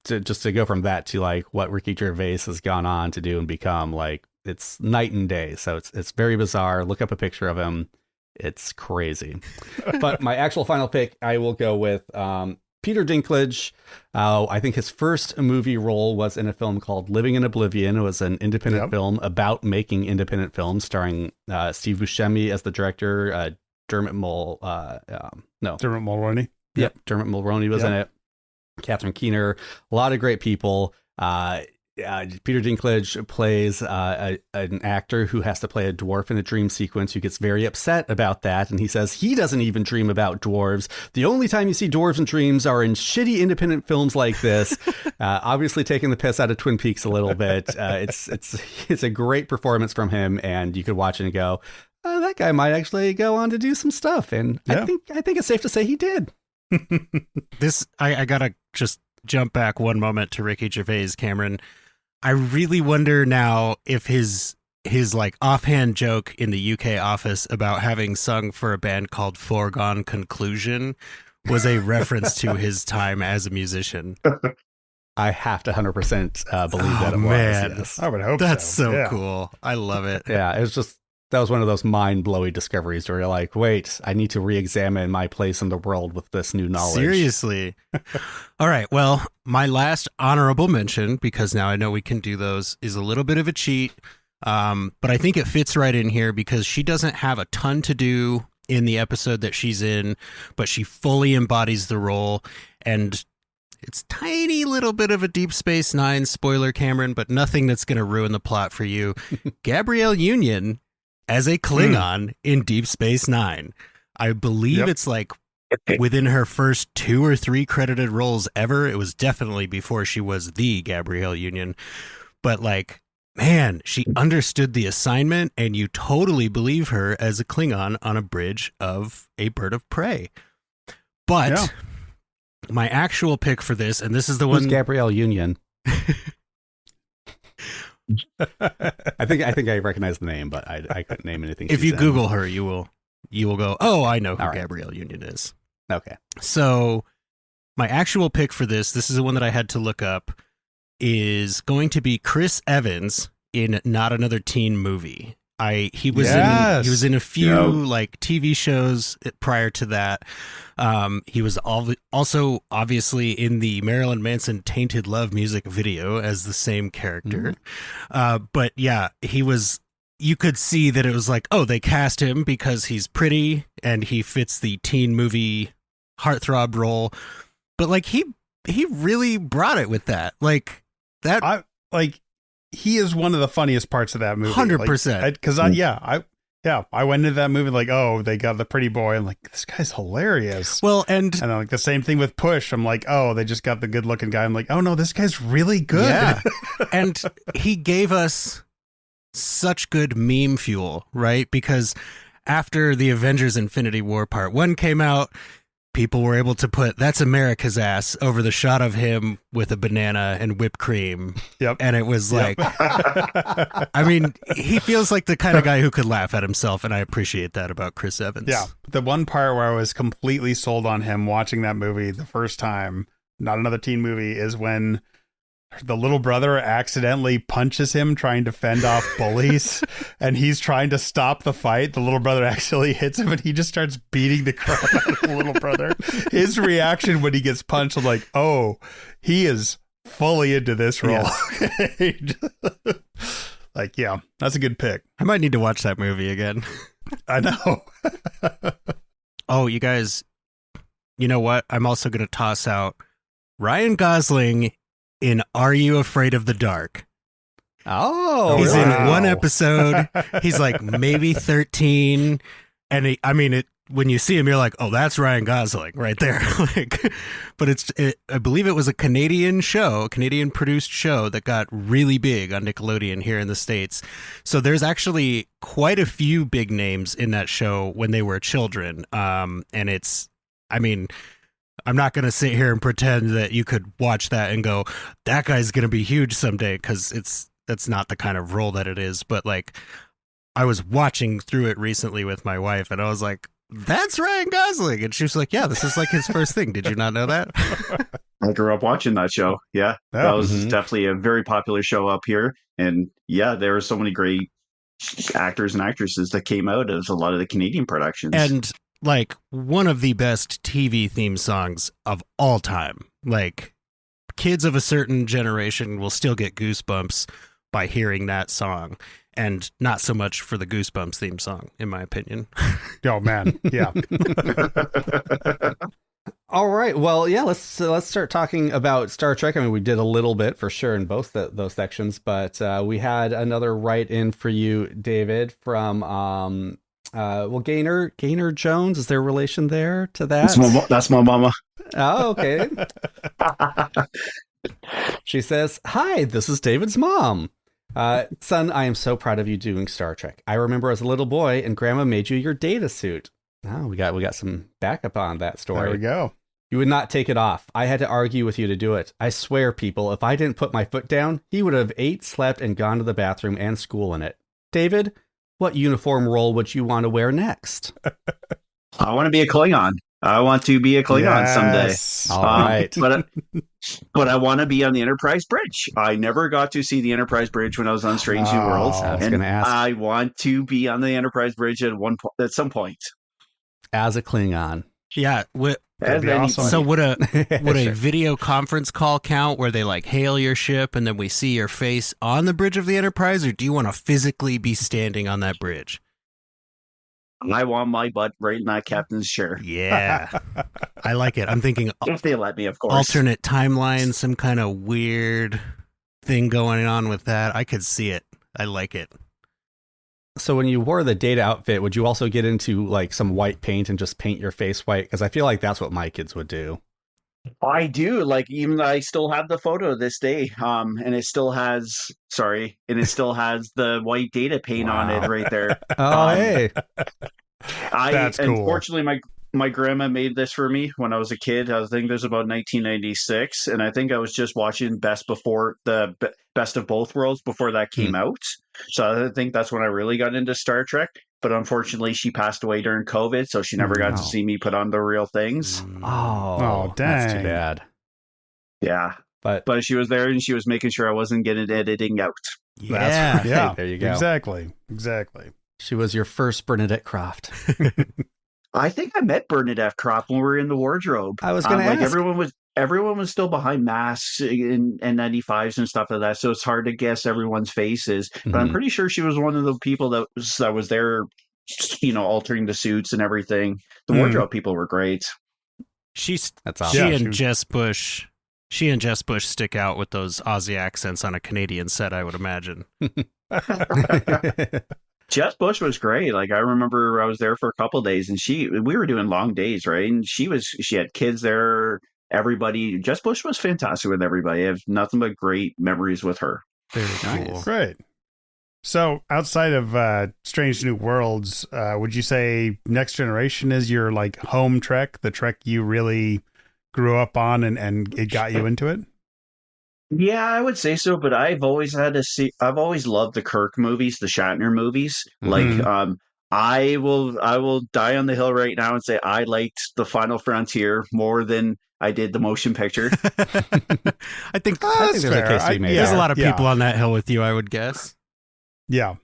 to go from that to like what Ricky Gervais has gone on to do and become, like, it's night and day. So it's very bizarre. Look up a picture of him. It's crazy. But my actual final pick, I will go with Peter Dinklage. I think his first movie role was in a film called Living in Oblivion. It was an independent film about making independent films, starring Steve Buscemi as the director, Dermot Mulroney. Yep, Dermot Mulroney was in it. Catherine Keener, a lot of great people. Peter Dinklage plays an actor who has to play a dwarf in a dream sequence, who gets very upset about that. And he says he doesn't even dream about dwarves. The only time you see dwarves in dreams are in shitty independent films like this. Obviously taking the piss out of Twin Peaks a little bit. It's a great performance from him, and you could watch it and go, that guy might actually go on to do some stuff. And I think it's safe to say he did. I gotta just jump back one moment to Ricky Gervais, Cameron. I really wonder now if his like offhand joke in the UK office about having sung for a band called Foregone Conclusion was a reference to his time as a musician. I have to 100% believe that it was. Man. Yes. I would hope That's so. so cool. I love it. Yeah, it was just, that was one of those mind-blowing discoveries where you're like, wait, I need to re-examine my place in the world with this new knowledge. Seriously. All right. Well, my last honorable mention, because now I know we can do those, is a little bit of a cheat. But I think it fits right in here because she doesn't have a ton to do in the episode that she's in, but she fully embodies the role. And it's tiny little bit of a Deep Space Nine spoiler, Cameron, but nothing that's going to ruin the plot for you. Gabrielle Union as a Klingon in Deep Space Nine. I believe it's like within her first 2 or 3 credited roles ever. It was definitely before she was the Gabrielle Union. But like, man, she understood the assignment, and you totally believe her as a Klingon on a bridge of a bird of prey. But my actual pick for this, and this is the Who's one... Gabrielle Union? I think I recognize the name, but I couldn't name anything. If you in. Google her, you will go, oh, I know who All right. Gabrielle Union is. Okay. So my actual pick for this is the one that I had to look up, is going to be Chris Evans in Not Another Teen Movie. He was in a few like TV shows prior to that. He was also obviously in the Marilyn Manson Tainted Love music video as the same character. But yeah, you could see that it was like, oh, they cast him because he's pretty and he fits the teen movie heartthrob role. But like he really brought it with that. Like that. He is one of the funniest parts of that movie. 100%. Because I went into that movie like, oh, they got the pretty boy. I'm like, this guy's hilarious. Well, and then like the same thing with Push. I'm like, oh, they just got the good looking guy. I'm like, oh no, this guy's really good. Yeah. And he gave us such good meme fuel, right? Because after the Avengers Infinity War Part 1 came out, people were able to put "That's America's ass" over the shot of him with a banana and whipped cream. Yep. And it was like, I mean, he feels like the kind of guy who could laugh at himself, and I appreciate that about Chris Evans. Yeah. The one part where I was completely sold on him watching that movie the first time, Not Another Teen Movie, is when the little brother accidentally punches him trying to fend off bullies, and he's trying to stop the fight. The little brother actually hits him, and he just starts beating the crap out of the little brother. His reaction when he gets punched, I'm like, oh, he is fully into this role. Yeah. Like, yeah, that's a good pick. I might need to watch that movie again. I know. Oh, you guys, you know what? I'm also going to toss out Ryan Gosling in Are You Afraid of the Dark? Oh, he's really? in one episode. He's like maybe 13. And when you see him, you're like, oh, that's Ryan Gosling right there. But I believe it was a Canadian produced show that got really big on Nickelodeon here in the States. So there's actually quite a few big names in that show when they were children. And I'm not going to sit here and pretend that you could watch that and go, that guy's going to be huge someday, because that's not the kind of role that it is. But like, I was watching through it recently with my wife, and I was like, "That's Ryan Gosling," and she was like, "Yeah, this is like his first thing. Did you not know that?" I grew up watching that show. Yeah, Yeah. that was definitely a very popular show up here. And yeah, there were so many great actors and actresses that came out of a lot of the Canadian productions. And like one of the best TV theme songs of all time. Like kids of a certain generation will still get goosebumps by hearing that song, and not so much for the Goosebumps theme song, in my opinion. Oh man, yeah. All right. Well, yeah. Let's start talking about Star Trek. I mean, we did a little bit for sure in both those sections, but we had another write-in for you, David, from Gaynor Jones. Is there a relation there to that? That's my mama. Oh, okay. She says, "Hi, this is David's mom. Son, I am so proud of you doing Star Trek. I remember as a little boy, and Grandma made you your data suit." Oh, we got some backup on that story. There we go. "You would not take it off. I had to argue with you to do it. I swear, people, if I didn't put my foot down, he would have ate, slept, and gone to the bathroom and school in it. David, what uniform role would you want to wear next?" I want to be a Klingon. I want to be a Klingon someday. All right. But I want to be on the Enterprise Bridge. I never got to see the Enterprise Bridge when I was on Strange New Worlds. I was going to ask. I want to be on the Enterprise Bridge at some point. As a Klingon. Yeah. That'd be awesome. So would a Sure. video conference call count where they like hail your ship and then we see your face on the bridge of the Enterprise, or do you want to physically be standing on that bridge? I want my butt right in that captain's chair. Yeah. I like it. I'm thinking If they let me, of course. alternate timeline, some kind of weird thing going on with that. I could see it. I like it. So when you wore the data outfit, would you also get into like some white paint and just paint your face white? Because I feel like that's what my kids would do. I do. Like, even I still have the photo this day. And it still has the white data paint on it right there. Oh, hey. That's cool. Unfortunately, my grandma made this for me when I was a kid. I think it was about 1996, and I think I was just watching Best of Both Worlds before that came out. So I think that's when I really got into Star Trek. But unfortunately, she passed away during COVID, so she never got to see me put on the real things. Oh, dang. That's too bad. Yeah, But but she was there, and she was making sure I wasn't getting editing out. Yeah. Yeah. Hey, there you go. Exactly. She was your first Bernadette Croft. I think I met Bernadette Croft when we were in the wardrobe. I was going to ask. Everyone was still behind masks and N95s and stuff like that, so it's hard to guess everyone's faces. But I'm pretty sure she was one of the people that was there, altering the suits and everything. The wardrobe people were great. That's awesome. She Yeah, and Jess Bush stick out with those Aussie accents on a Canadian set, I would imagine. Jess Bush was great. Like, I remember I was there for a couple of days, and we were doing long days, right? And she had kids there. Everybody, Jess Bush was fantastic with everybody. I have nothing but great memories with her. Very cool. Great. So outside of Strange New Worlds, would you say Next Generation is your like home Trek, the Trek you really grew up on and it got you into it? Yeah, I would say so, but I've always loved the Kirk movies, the Shatner movies. Like, I will die on the hill right now and say I liked The Final Frontier more than I did the motion picture. I think there's a case to be made. there's a there. lot of people on that hill with you, I would guess. Yeah.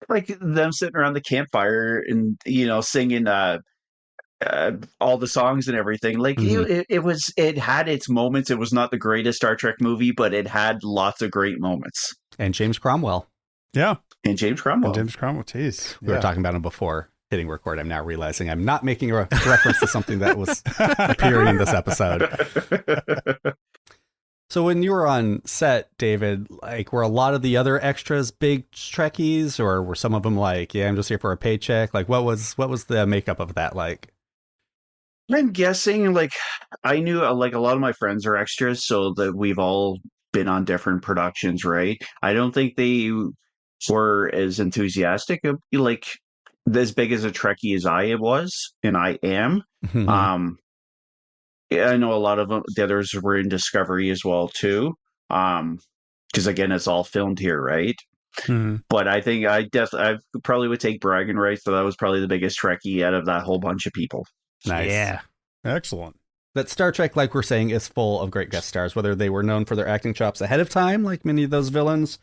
Like them sitting around the campfire and singing all the songs and everything. Like it had its moments. It was not the greatest Star Trek movie, but it had lots of great moments. And James Cromwell. Yeah. And James Cromwell. Jeez. We were talking about him before hitting record. I'm now realizing I'm not making a reference to something that was appearing in this episode. So when you were on set, David, like, were a lot of the other extras big Trekkies, or were some of them like, yeah, I'm just here for a paycheck? Like, what was the makeup of that like? I'm guessing, like, I knew like a lot of my friends are extras, so that we've all been on different productions, right? I don't think they were as enthusiastic, like, as big as a Trekkie as I was, and I am. I know a lot of them, the others were in Discovery as well too. Because again, it's all filmed here, right? But I think I probably would take bragging rights. So that was probably the biggest Trekkie out of that whole bunch of people. Nice. Yeah. Excellent. That Star Trek, like we're saying, is full of great guest stars, whether they were known for their acting chops ahead of time, like many of those villains,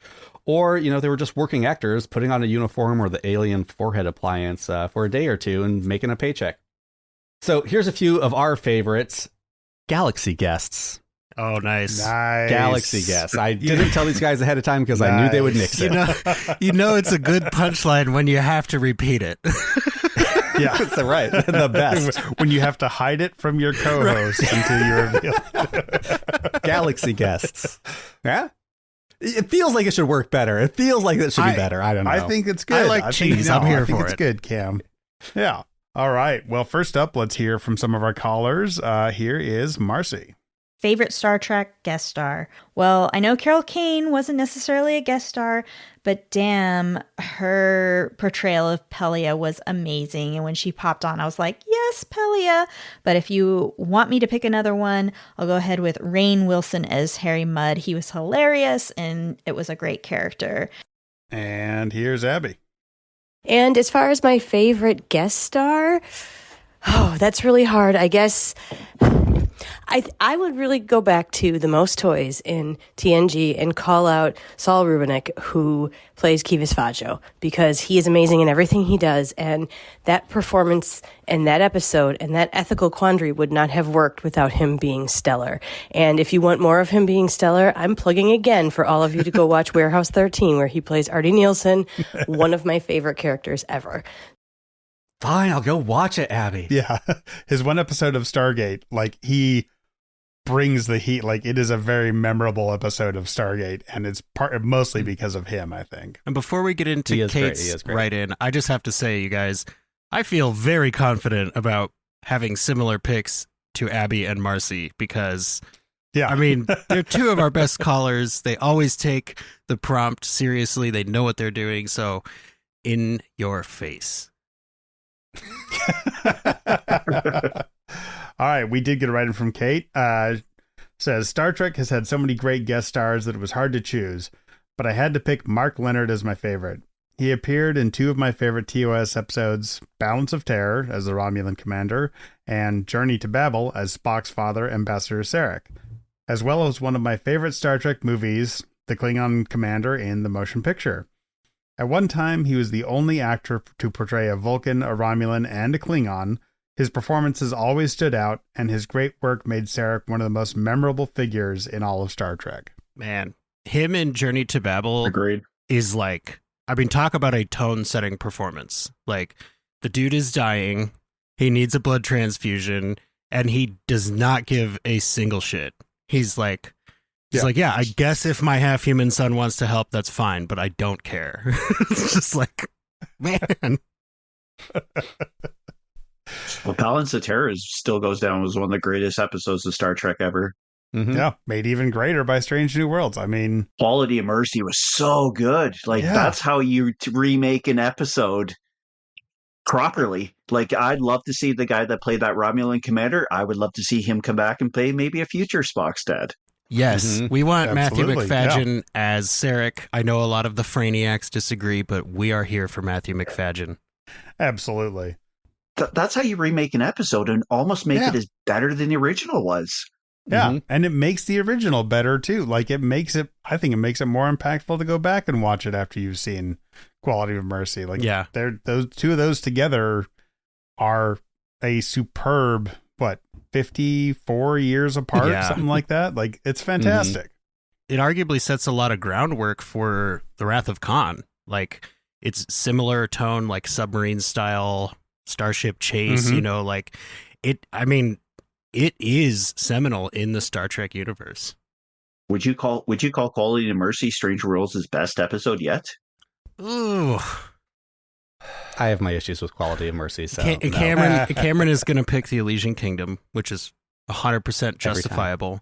or, they were just working actors putting on a uniform or the alien forehead appliance for a day or two and making a paycheck. So here's a few of our favorites. Galaxy guests. Oh, nice. Galaxy guests. I didn't tell these guys ahead of time because I knew they would nix it. It's a good punchline when you have to repeat it. Yeah, that's right. The best. When you have to hide it from your co-host until you reveal it. Galaxy guests. Yeah? It feels like it should work better. It feels like it should be better. I don't know. I think it's good. I like cheese. I'm here for it. It's good, Cam. Yeah. All right. Well, first up, let's hear from some of our callers. Here is Marcy. Favorite Star Trek guest star? Well, I know Carol Kane wasn't necessarily a guest star, but damn, her portrayal of Pelia was amazing. And when she popped on, I was like, yes, Pelia. But if you want me to pick another one, I'll go ahead with Rainn Wilson as Harry Mudd. He was hilarious, and it was a great character. And here's Abby. And as far as my favorite guest star, that's really hard. I guess I would really go back to The Most Toys in TNG and call out Saul Rubinek, who plays Kivas Fajo, because he is amazing in everything he does. And that performance and that episode and that ethical quandary would not have worked without him being stellar. And if you want more of him being stellar, I'm plugging again for all of you to go watch Warehouse 13, where he plays Artie Nielsen, one of my favorite characters ever. Fine, I'll go watch it, Abby. Yeah. His one episode of Stargate, he brings the heat. It is a very memorable episode of Stargate, and it's mostly because of him, I think. And before we get into Kate's write-in, I just have to say, you guys, I feel very confident about having similar picks to Abby and Marcy because, they're two of our best callers. They always take the prompt seriously. They know what they're doing. So, in your face. All right, we did get a write-in from Kate. Says, Star Trek has had so many great guest stars that it was hard to choose, but I had to pick Mark Leonard as my favorite. He appeared in two of my favorite TOS episodes, Balance of Terror as the Romulan commander, and Journey to Babel as Spock's father, Ambassador Sarek, as well as one of my favorite Star Trek movies, the Klingon commander in the motion picture. At one time, he was the only actor to portray a Vulcan, a Romulan, and a Klingon. His performances always stood out, and his great work made Sarek one of the most memorable figures in all of Star Trek. Man, him in Journey to Babel Agreed. Is talk about a tone-setting performance. The dude is dying, he needs a blood transfusion, and he does not give a single shit. He's like, I guess if my half-human son wants to help, that's fine, but I don't care. It's just man. Well, Balance of Terror still goes down as one of the greatest episodes of Star Trek ever. Mm-hmm. Yeah, made even greater by Strange New Worlds. Quality of Mercy was so good. That's how you remake an episode properly. I'd love to see the guy that played that Romulan commander. I would love to see him come back and play maybe a future Spock's dad. Yes, we want Absolutely. Matthew McFadden as Sarek. I know a lot of the Brainiacs disagree, but we are here for Matthew McFadden. Absolutely. That's how you remake an episode and almost make it as better than the original was. Yeah, and it makes the original better, too. I think it makes it more impactful to go back and watch it after you've seen Quality of Mercy. Those two of those together are a superb, 54 years apart, something like that. It's fantastic. It arguably sets a lot of groundwork for The Wrath of Khan. It's similar tone, submarine style starship chase, it is seminal in the Star Trek universe. Would you call Quality of Mercy Strange Worlds' best episode yet? Ooh. I have my issues with Quality of Mercy. So Cameron is going to pick the Elysian Kingdom, which is 100% justifiable.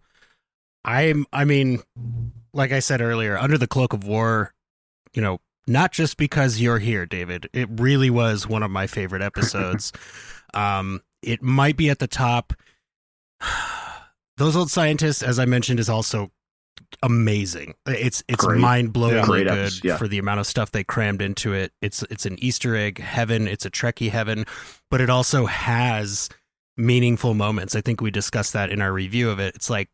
Like I said earlier, Under the Cloak of War, not just because you're here, David. It really was one of my favorite episodes. It might be at the top. Those Old Scientists, as I mentioned, is also amazing. It's Great. mind-blowingly Great good episode, yeah. for the amount of stuff they crammed into it. It's an Easter egg heaven. It's a Trekkie heaven, but it also has meaningful moments. I think we discussed that in our review of it. It's like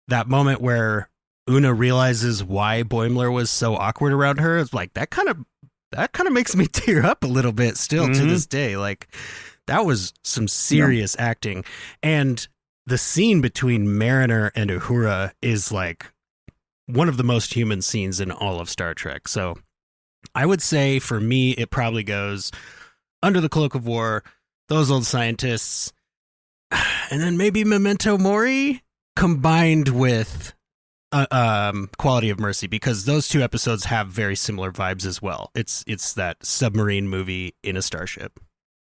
that moment where Una realizes why Boimler was so awkward around her. It's like that kind of makes me tear up a little bit still to this day. Like that was some serious acting. And the scene between Mariner and Uhura is like one of the most human scenes in all of Star Trek. So I would say for me, it probably goes Under the Cloak of War, Those Old Scientists, and then maybe Memento Mori combined with Quality of Mercy, because those two episodes have very similar vibes as well. It's that submarine movie in a starship.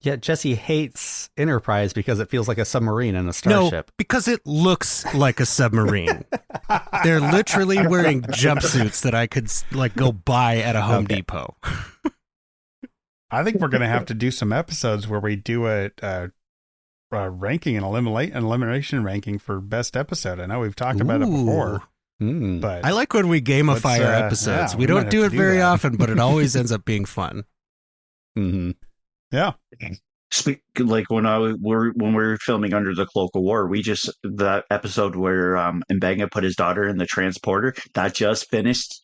Yet Jesse hates Enterprise because it feels like a submarine in a starship. No, because it looks like a submarine. They're literally wearing jumpsuits that I could like go buy at a Home Depot. I think we're going to have to do some episodes where we do a ranking and elimination ranking for best episode. I know we've talked about it before. But I like when we gamify our episodes. We don't do it very often, but it always ends up being fun. Mm-hmm. Yeah. Like when we were filming Under the Cloak of War, that episode where M'Benga put his daughter in the transporter, that just finished.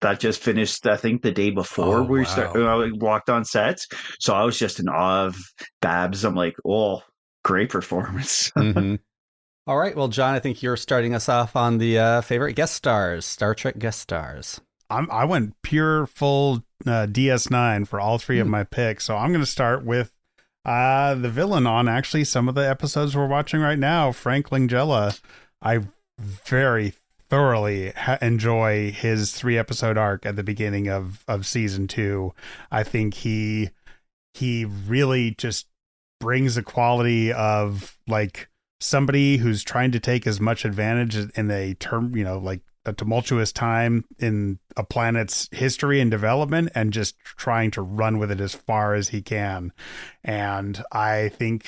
I think the day before we walked on set. So I was just in awe of Babs. I'm like, oh, great performance. Mm-hmm. All right, well, John, I think you're starting us off on the favorite guest stars, Star Trek guest stars. I went pure full DS9 for all three of my picks, so I'm going to start with the villain on actually some of the episodes we're watching right now, Frank Langella. I very thoroughly enjoy his 3-episode arc at the beginning of season 2. I think he really just brings a quality of like somebody who's trying to take as much advantage in a term, like a tumultuous time in a planet's history and development, and just trying to run with it as far as he can. And I think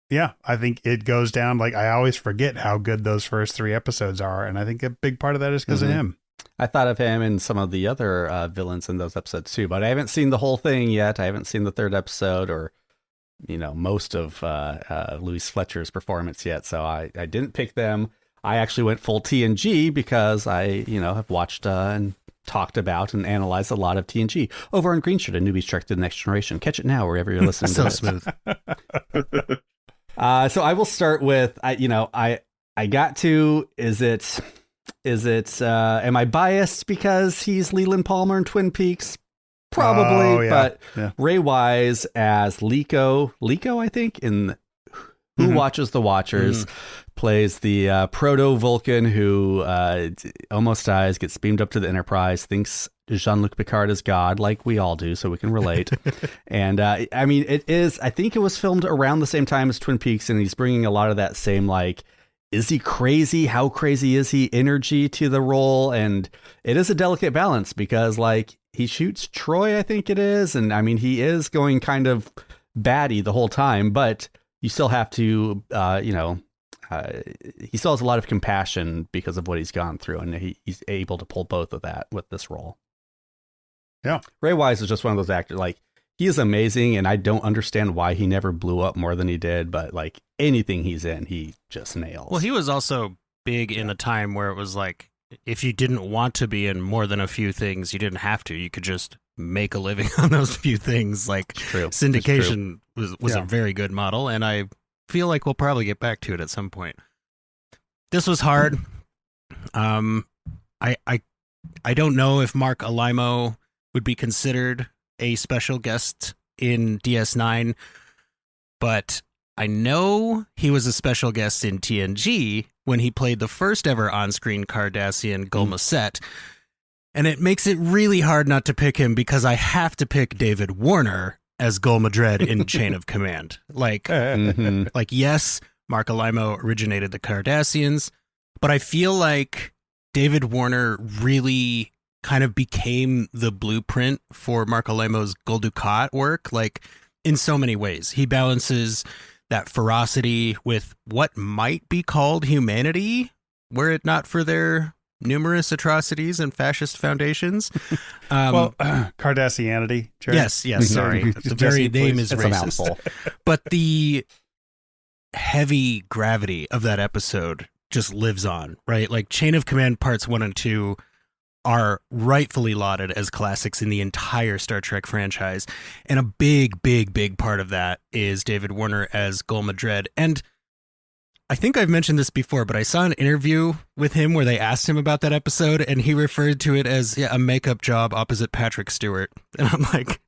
it goes down. Like, I always forget how good those first 3 episodes are. And I think a big part of that is because of him. I thought of him and some of the other villains in those episodes too, but I haven't seen the whole thing yet. I haven't seen the 3rd episode or most of Louise Fletcher's performance yet, so I didn't pick them. I actually went full TNG because I have watched and talked about and analyzed a lot of TNG over on Green Shirt and Newbies Trek to the Next Generation. Catch it now wherever you're listening to it. Smooth. So I will start with I got to is it am I biased because he's Leland Palmer in Twin Peaks? Probably, but Ray Wise as Liko, I think, in Who Watches the Watchers, plays the proto-Vulcan who almost dies, gets beamed up to the Enterprise, thinks Jean-Luc Picard is God, like we all do, so we can relate. And I think it was filmed around the same time as Twin Peaks, and he's bringing a lot of that same, like, is he crazy? How crazy is he? Energy to the role. And it is a delicate balance because, like, he shoots Troy, I think it is. And I mean, he is going kind of batty the whole time, but you still have to, he still has a lot of compassion because of what he's gone through. And he's able to pull both of that with this role. Yeah. Ray Wise is just one of those actors. Like, he is amazing. And I don't understand why he never blew up more than he did. But like anything he's in, he just nails. Well, he was also big in a time where it was like, if you didn't want to be in more than a few things, you didn't have to. You could just make a living on those few things. Like, syndication was a very good model, and I feel like we'll probably get back to it at some point. This was hard. I don't know if Mark Alimo would be considered a special guest in DS9, but I know he was a special guest in TNG when he played the first ever on-screen Cardassian, Gul Macet. And it makes it really hard not to pick him because I have to pick David Warner as Gul Madred in Chain of Command. Like, yes, Mark Alimo originated the Cardassians, but I feel like David Warner really kind of became the blueprint for Mark Alimo's Gul Dukat work, like, in so many ways. He balances that ferocity with what might be called humanity, were it not for their numerous atrocities and fascist foundations. Cardassianity. Jared. Yes, sorry. The very name is racist. But the heavy gravity of that episode just lives on, right? Like Chain of Command parts 1 and 2 are rightfully lauded as classics in the entire Star Trek franchise. And a big part of that is David Warner as Gul Madred. And I think I've mentioned this before, but I saw an interview with him where they asked him about that episode, and he referred to it as a makeup job opposite Patrick Stewart. And I'm like,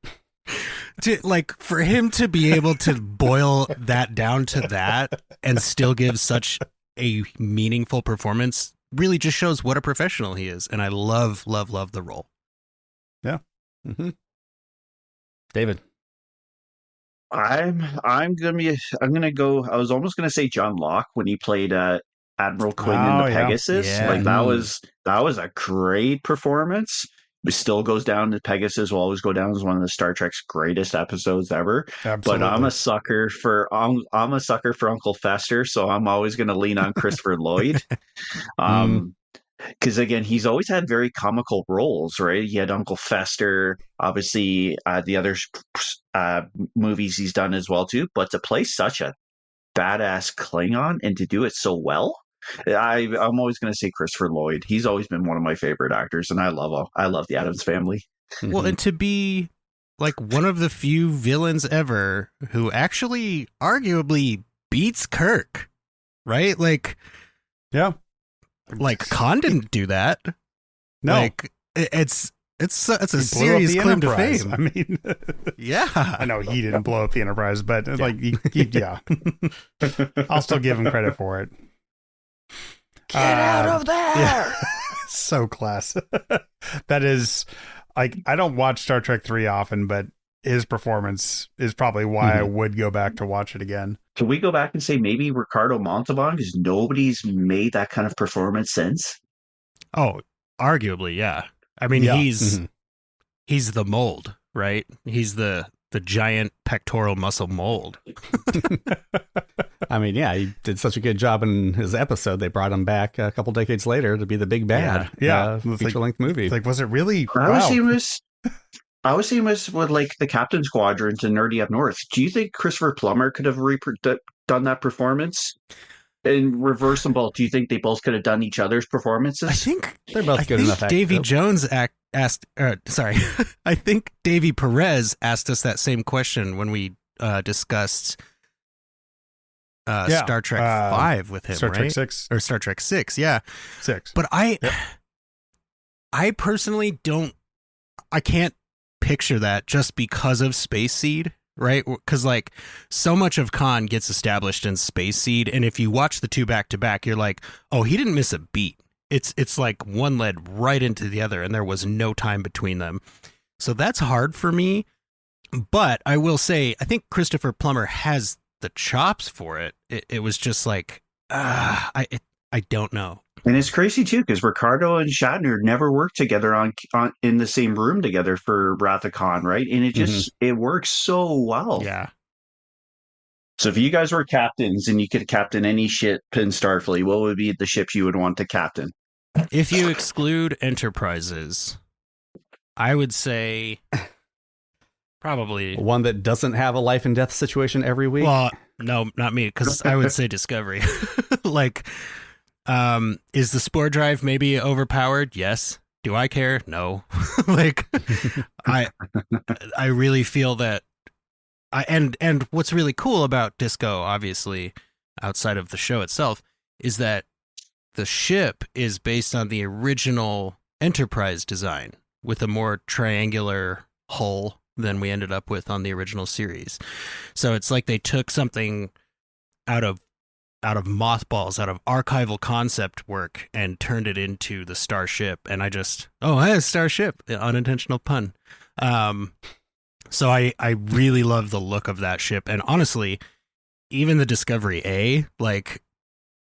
for him to be able to boil that down to that and still give such a meaningful performance really just shows what a professional he is. And I love the role. Yeah. Mm-hmm. David. I'm gonna go. I was almost gonna say John Locke when he played Admiral Quinn in the Pegasus. Yeah. Like that was a great performance. It still goes down to Pegasus will always go down as one of the Star Trek's greatest episodes ever. Absolutely. But I'm a sucker for Uncle Fester, so I'm always gonna lean on Christopher Lloyd. Because again, he's always had very comical roles, right? He had Uncle Fester, obviously the other movies he's done as well too. But to play such a badass Klingon and to do it so well, I'm always going to say Christopher Lloyd. He's always been one of my favorite actors, and I love the Addams Family. Well, and to be like one of the few villains ever who actually arguably beats Kirk, right? Like, yeah. Like Khan didn't do that. No, like it's a serious claim to fame. I mean, yeah, I know he didn't blow up the Enterprise, but like, yeah, I'll still give him credit for it. Get out of there! Yeah. So class. That is, like, I don't watch Star Trek 3 often, but his performance is probably why I would go back to watch it again. Can we go back and say maybe Ricardo Montalban, because nobody's made that kind of performance since? Oh, arguably, yeah. I mean, he's the mold, right? He's the giant pectoral muscle mold. I mean, yeah, he did such a good job in his episode. They brought him back a couple decades later to be the big bad. Yeah. Feature-length movie. It's like, was it really? I was seeing this with like the Captain Squadrons and Nerdy Up North. Do you think Christopher Plummer could have done that performance? In reverse them both, do you think they both could have done each other's performances? I think they're both good enough. Davy Jones asked. I think Davy Perez asked us that same question when we discussed Star Trek 5 with him, Star right? Trek 6 or Star Trek 6, yeah, 6. But I personally don't. I can't picture that just because of Space Seed. Right? Because like so much of Khan gets established in Space Seed, and if you watch the two back to back, you're like, oh, he didn't miss a beat. It's like one led right into the other, and there was no time between them. So that's hard for me. But I will say, I think Christopher Plummer has the chops for it. It was just like, I don't know. And it's crazy too, because Ricardo and Shatner never worked together on in the same room together for Wrath of Khan, right? And it just it works so well. Yeah. So if you guys were captains and you could captain any ship in Starfleet, what would be the ships you would want to captain? If you exclude Enterprises, I would say probably one that doesn't have a life and death situation every week. Well, no, not me, because I would say Discovery. Like. Is the spore drive maybe overpowered? Yes. Do I care? No. Like, I really feel that and what's really cool about Disco, obviously, outside of the show itself, is that the ship is based on the original Enterprise design with a more triangular hull than we ended up with on the original series. So it's like they took something out of mothballs, out of archival concept work, and turned it into the Starship. And I just, hey, Starship, unintentional pun. So I really love the look of that ship. And honestly, even the Discovery A, like,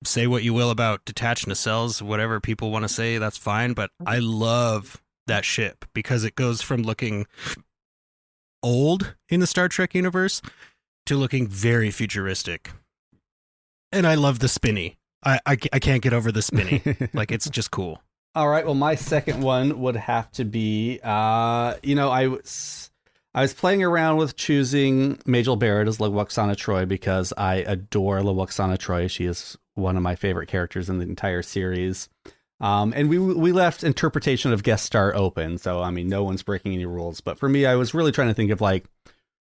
say what you will about detached nacelles, whatever people want to say, that's fine. But I love that ship because it goes from looking old in the Star Trek universe to looking very futuristic. And I love the spinny. I can't get over the spinny. Like, it's just cool. All right. Well, my second one would have to be, I was playing around with choosing Majel Barrett as Lwaxana Troy because I adore Lwaxana Troy. She is one of my favorite characters in the entire series. And we left interpretation of guest star open. So, I mean, no one's breaking any rules. But for me, I was really trying to think of like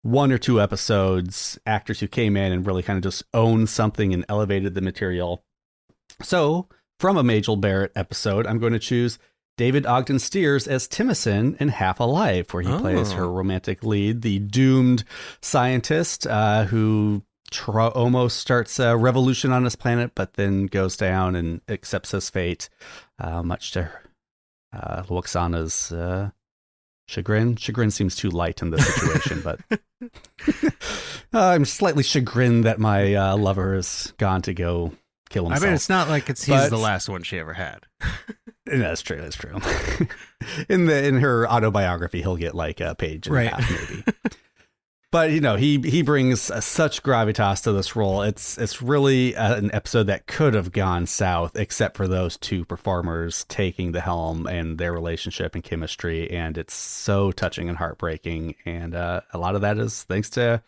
1 or 2 episodes, actors who came in and really kind of just owned something and elevated the material. So from a Majel Barrett episode, I'm going to choose David Ogden Stiers as Timicin in Half Alive, where he plays her romantic lead, the doomed scientist who almost starts a revolution on his planet, but then goes down and accepts his fate, much to Lwaxana's chagrin. Chagrin seems too light in this situation, but I'm slightly chagrined that my lover has gone to go kill himself. I mean, it's not like he's the last one she ever had. That's true. That's true. In her autobiography, he'll get like a page and a half, maybe. But he brings such gravitas to this role. It's really an episode that could have gone south, except for those 2 performers taking the helm and their relationship and chemistry. And it's so touching and heartbreaking. And a lot of that is thanks to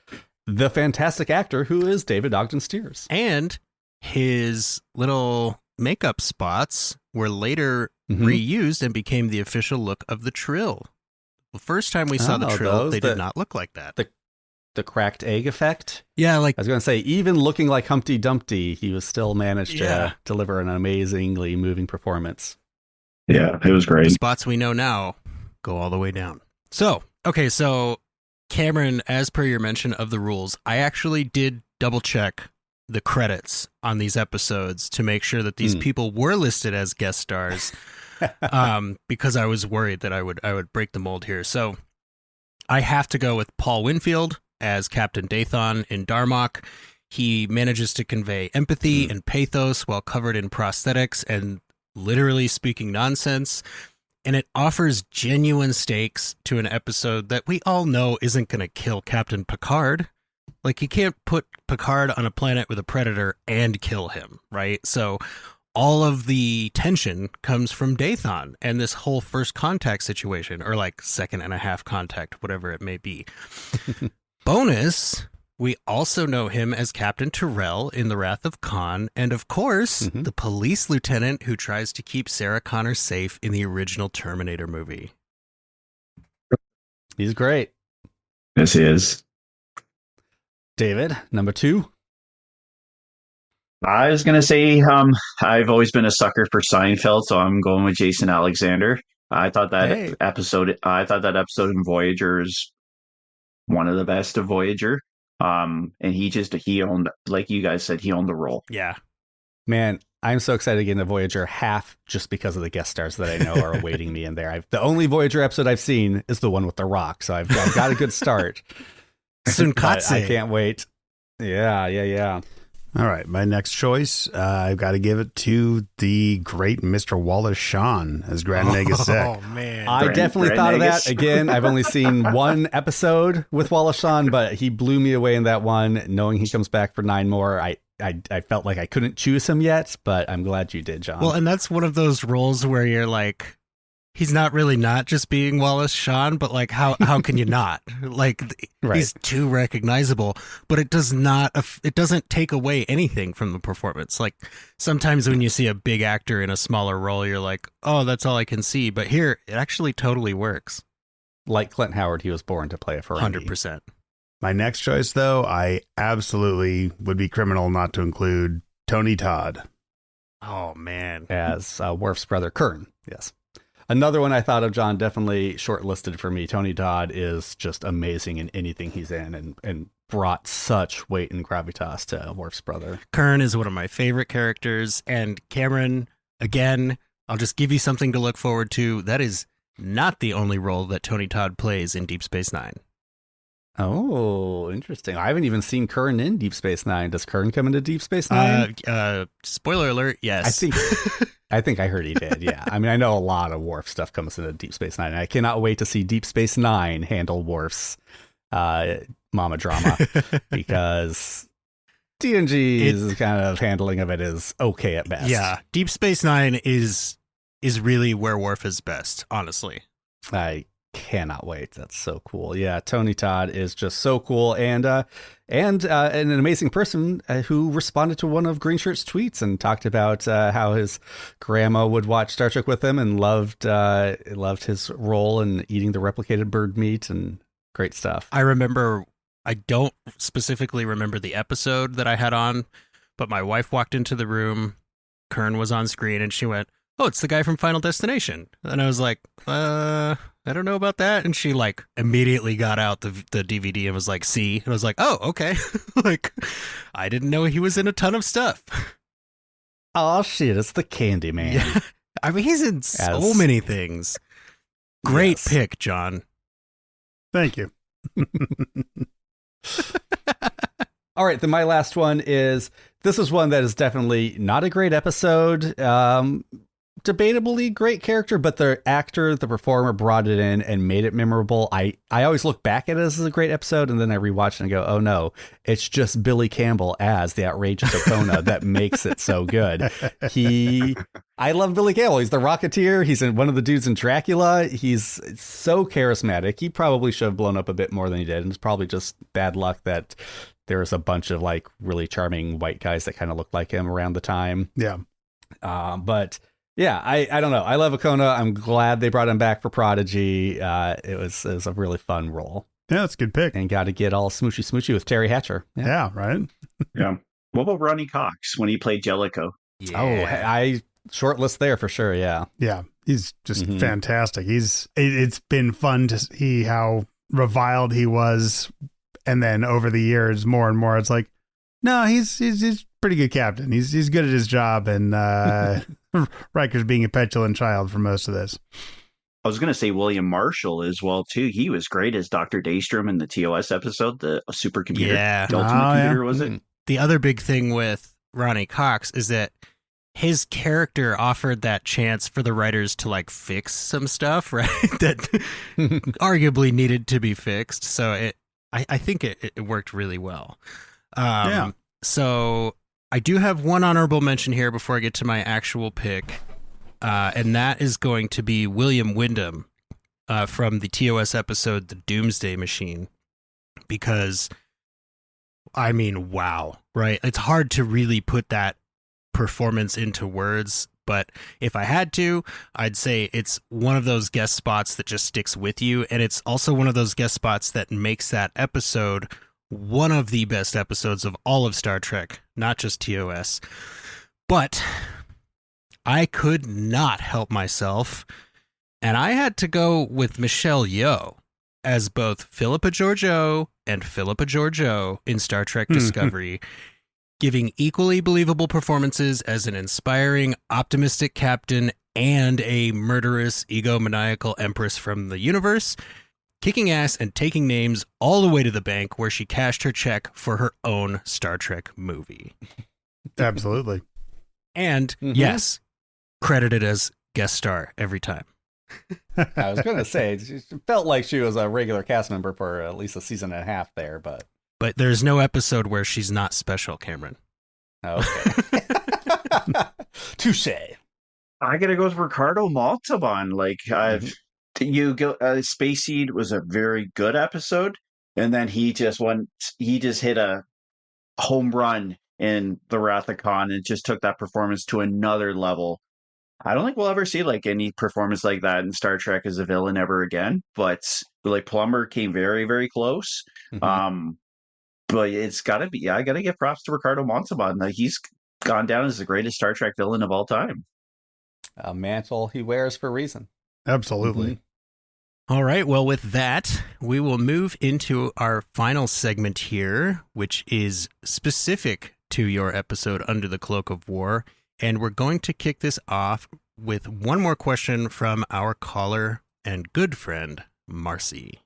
the fantastic actor who is David Ogden Stiers. And his little makeup spots were later reused and became the official look of the Trill. The first time we saw the Trill, they did not look like that. The cracked egg effect? Yeah, like I was going to say, even looking like Humpty Dumpty, he was still managed to deliver an amazingly moving performance. Yeah, it was great. The spots we know now go all the way down. So Cameron, as per your mention of the rules, I actually did double check the credits on these episodes to make sure that these people were listed as guest stars, because I was worried that I would break the mold here. So I have to go with Paul Winfield as Captain Dathon in Darmok. He manages to convey empathy and pathos while covered in prosthetics and literally speaking nonsense. And it offers genuine stakes to an episode that we all know isn't going to kill Captain Picard. Like, you can't put Picard on a planet with a predator and kill him, right? So all of the tension comes from Dathon and this whole first contact situation, or like second and a half contact, whatever it may be. Bonus, we also know him as Captain Tyrell in The Wrath of Khan, and of course, the police lieutenant who tries to keep Sarah Connor safe in the original Terminator movie. He's great. Yes, he is. David, number 2. I was going to say, I've always been a sucker for Seinfeld, so I'm going with Jason Alexander. I thought that episode in Voyager is one of the best of Voyager. And he owned, like you guys said, he owned the role. Yeah. Man, I'm so excited to get into Voyager, half just because of the guest stars that I know are awaiting me in there. The only Voyager episode I've seen is the one with The Rock, so I've got a good start. Sunkatse. I can't wait. Yeah. All right, my next choice, I've got to give it to the great Mr. Wallace Shawn as Grand Nagus Zek. Oh, man. I definitely thought of that. Again, I've only seen one episode with Wallace Shawn, but he blew me away in that one. Knowing he comes back for 9 more, I felt like I couldn't choose him yet, but I'm glad you did, John. Well, and that's one of those roles where you're like, he's not really not just being Wallace Shawn, but like, how can you not? Like, he's too recognizable, but it doesn't take away anything from the performance. Like, sometimes when you see a big actor in a smaller role, you're like, oh, that's all I can see. But here, it actually totally works. Like Clint Howard, he was born to play a Ferengi. 100%. My next choice, though, I absolutely would be criminal not to include Tony Todd. Oh, man. As Worf's brother, Kurn. Yes. Another one I thought of, John, definitely shortlisted for me. Tony Todd is just amazing in anything he's in and brought such weight and gravitas to Worf's brother. Kurn is one of my favorite characters. And Cameron, again, I'll just give you something to look forward to. That is not the only role that Tony Todd plays in Deep Space Nine. Oh, interesting. I haven't even seen Kurn in Deep Space Nine. Does Kurn come into Deep Space Nine? Spoiler alert, yes. I think I heard he did, yeah. I mean, I know a lot of Worf stuff comes into Deep Space Nine, and I cannot wait to see Deep Space Nine handle Worf's mama drama, because TNG's kind of handling of it is okay at best. Yeah, Deep Space Nine is is really where Worf is best, honestly. I cannot wait. That's so cool. Yeah, Tony Todd is just so cool, and an amazing person who responded to one of Green Shirt's tweets and talked about how his grandma would watch Star Trek with him and loved his role in eating the replicated bird meat and great stuff. I don't specifically remember the episode that I had on, but my wife walked into the room, Kern was on screen, and she went, "Oh, it's the guy from Final Destination." And I was like, I don't know about that. And she like immediately got out the DVD and was like, "See?" And I was like, "Oh, okay." Like, I didn't know he was in a ton of stuff. Oh shit, it's the Candyman. Yeah. I mean, he's in so many things. Great pick, John. Thank you. All right, then my last one is, this is one that is definitely not a great episode. Debatably great character, but the actor, the performer brought it in and made it memorable. I always look back at it as a great episode, and then I rewatch it and go, oh no, it's just Billy Campbell as the outrageous Okona that makes it so good. I love Billy Campbell. He's the Rocketeer. He's one of the dudes in Dracula. He's so charismatic. He probably should have blown up a bit more than he did, and it's probably just bad luck that there was a bunch of like really charming white guys that kind of looked like him around the time. Yeah. But yeah, I don't know. I love Okona. I'm glad they brought him back for Prodigy. It was a really fun role. Yeah, that's a good pick. And got to get all smoochy with Terry Hatcher. Yeah, right? Yeah. What about Ronnie Cox when he played Jellicoe? Yeah. Oh, I short list there for sure. Yeah. Yeah, he's just fantastic. It's been fun to see how reviled he was. And then over the years, more and more, it's like, no, he's pretty good captain. He's good at his job, and Riker's being a petulant child for most of this. I was going to say William Marshall as well, too. He was great as Dr. Daystrom in the TOS episode, the supercomputer. Yeah. The ultimate computer, was it? The other big thing with Ronnie Cox is that his character offered that chance for the writers to like fix some stuff, right? That arguably needed to be fixed. So I think it worked really well. Yeah. So I do have one honorable mention here before I get to my actual pick, and that is going to be William Wyndham from the TOS episode The Doomsday Machine, because, I mean, wow, right? It's hard to really put that performance into words, but if I had to, I'd say it's one of those guest spots that just sticks with you, and it's also one of those guest spots that makes that episode one of the best episodes of all of Star Trek, not just TOS. But I could not help myself, and I had to go with Michelle Yeoh as both Philippa Georgiou and Philippa Georgiou in Star Trek Discovery, giving equally believable performances as an inspiring, optimistic captain and a murderous, egomaniacal empress from the universe, kicking ass and taking names all the way to the bank where she cashed her check for her own Star Trek movie. Absolutely. And yes, credited as guest star every time. I was going to say, it felt like she was a regular cast member for at least a season and a half there, but there's no episode where she's not special, Cameron. Okay. Touche. I gotta go with Ricardo Montalban. Like, Space Seed was a very good episode, and then he just hit a home run in The Wrath of Khan and just took that performance to another level. I don't think we'll ever see like any performance like that in Star Trek as a villain ever again, but like Plumber came very, very close. But it's gotta be, I gotta give props to Ricardo Montalban. Like, he's gone down as the greatest Star Trek villain of all time. A mantle he wears for a reason. Absolutely. All right. Well, with that, we will move into our final segment here, which is specific to your episode Under the Cloak of War. And we're going to kick this off with one more question from our caller and good friend, Marcy.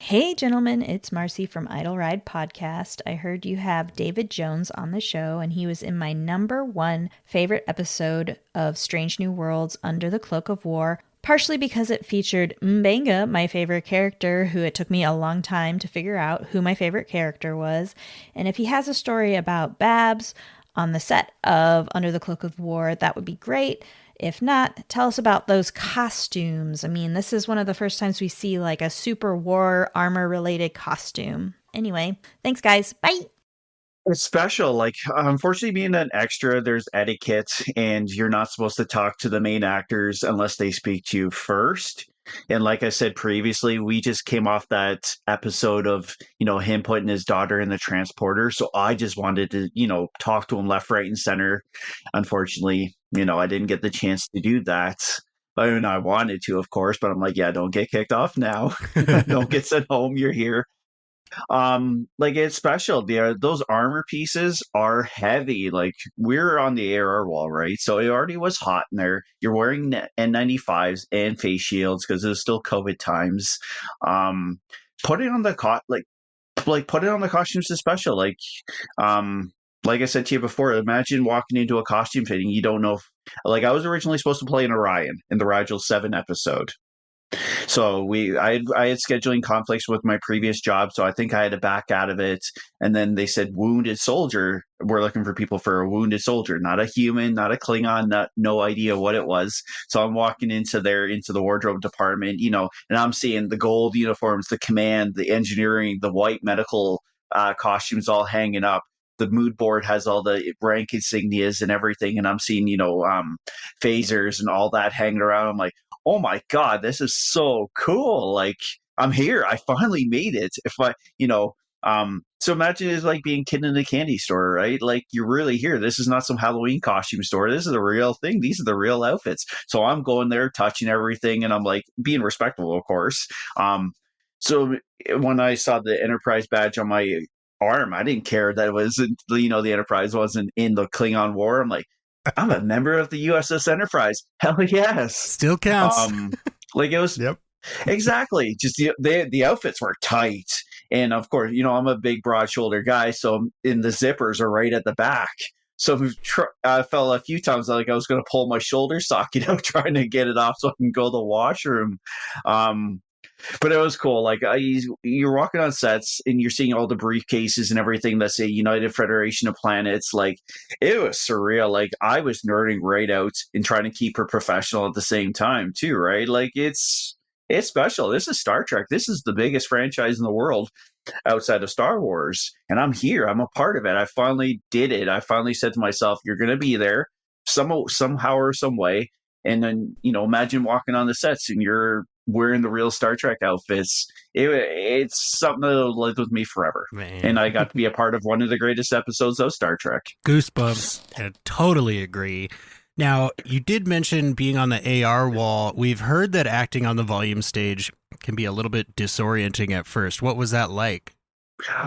Hey, gentlemen, it's Marcy from Idle Ride Podcast. I heard you have David Jones on the show, and he was in my #1 favorite episode of Strange New Worlds, Under the Cloak of War, partially because it featured Mbenga, my favorite character, who it took me a long time to figure out who my favorite character was. And if he has a story about Babs on the set of Under the Cloak of War, that would be great. If not, tell us about those costumes. I mean, this is one of the first times we see like a super war armor related costume. Anyway, thanks guys. Bye. It's special. Like, unfortunately, being an extra, there's etiquette, and you're not supposed to talk to the main actors unless they speak to you first. And like I said previously, we just came off that episode of, him putting his daughter in the transporter. So I just wanted to, talk to him left, right, and center. Unfortunately, I didn't get the chance to do that. I mean, I wanted to, of course, but I'm like, yeah, don't get kicked off now. Don't get sent home. You're here. Like, it's special. Those armor pieces are heavy. Like, we're on the AR wall, right? So it already was hot in there. You're wearing N95s and face shields because it was still COVID times. Putting on the putting on the costumes is special. Like I said to you before, imagine walking into a costume fitting. You don't know I was originally supposed to play an Orion in the Rigel 7 episode. So I had scheduling conflicts with my previous job, so I think I had to back out of it. And then they said wounded soldier. We're looking for people for a wounded soldier, not a human, not a Klingon, no idea what it was. So I'm walking into the wardrobe department, and I'm seeing the gold uniforms, the command, the engineering, the white medical costumes all hanging up. The mood board has all the rank insignias and everything, and I'm seeing phasers and all that hanging around. I'm like, oh my God, this is so cool. Like, I'm here. I finally made it. So imagine it's like being a kid in a candy store, right? Like, you're really here. This is not some Halloween costume store. This is a real thing. These are the real outfits. So I'm going there, touching everything, and I'm like being respectful, of course. So when I saw the Enterprise badge on my arm, I didn't care that it was, the Enterprise wasn't in the Klingon War. I'm like, I'm a member of the USS Enterprise. Hell yes. Still counts. It was. Yep. Exactly. Just the outfits were tight. And of course, I'm a big broad shoulder guy. So the zippers are right at the back. So I fell a few times like I was going to pull my shoulder socket out trying to get it off so I can go to the washroom. But it was cool. Like, you're walking on sets and you're seeing all the briefcases and everything that say United Federation of Planets. Like, it was surreal. Like, I was nerding right out and trying to keep her professional at the same time too, right? Like, it's special. This is Star Trek. This is the biggest franchise in the world outside of Star Wars. And I'm here. I'm a part of it. I finally did it. I finally said to myself, you're going to be there somehow or some way. And then, imagine walking on the sets and you're wearing the real Star Trek outfits. It's something that'll live with me forever. Man. And I got to be a part of one of the greatest episodes of Star Trek. Goosebumps. I totally agree. Now, you did mention being on the AR wall. We've heard that acting on the volume stage can be a little bit disorienting at first. What was that like?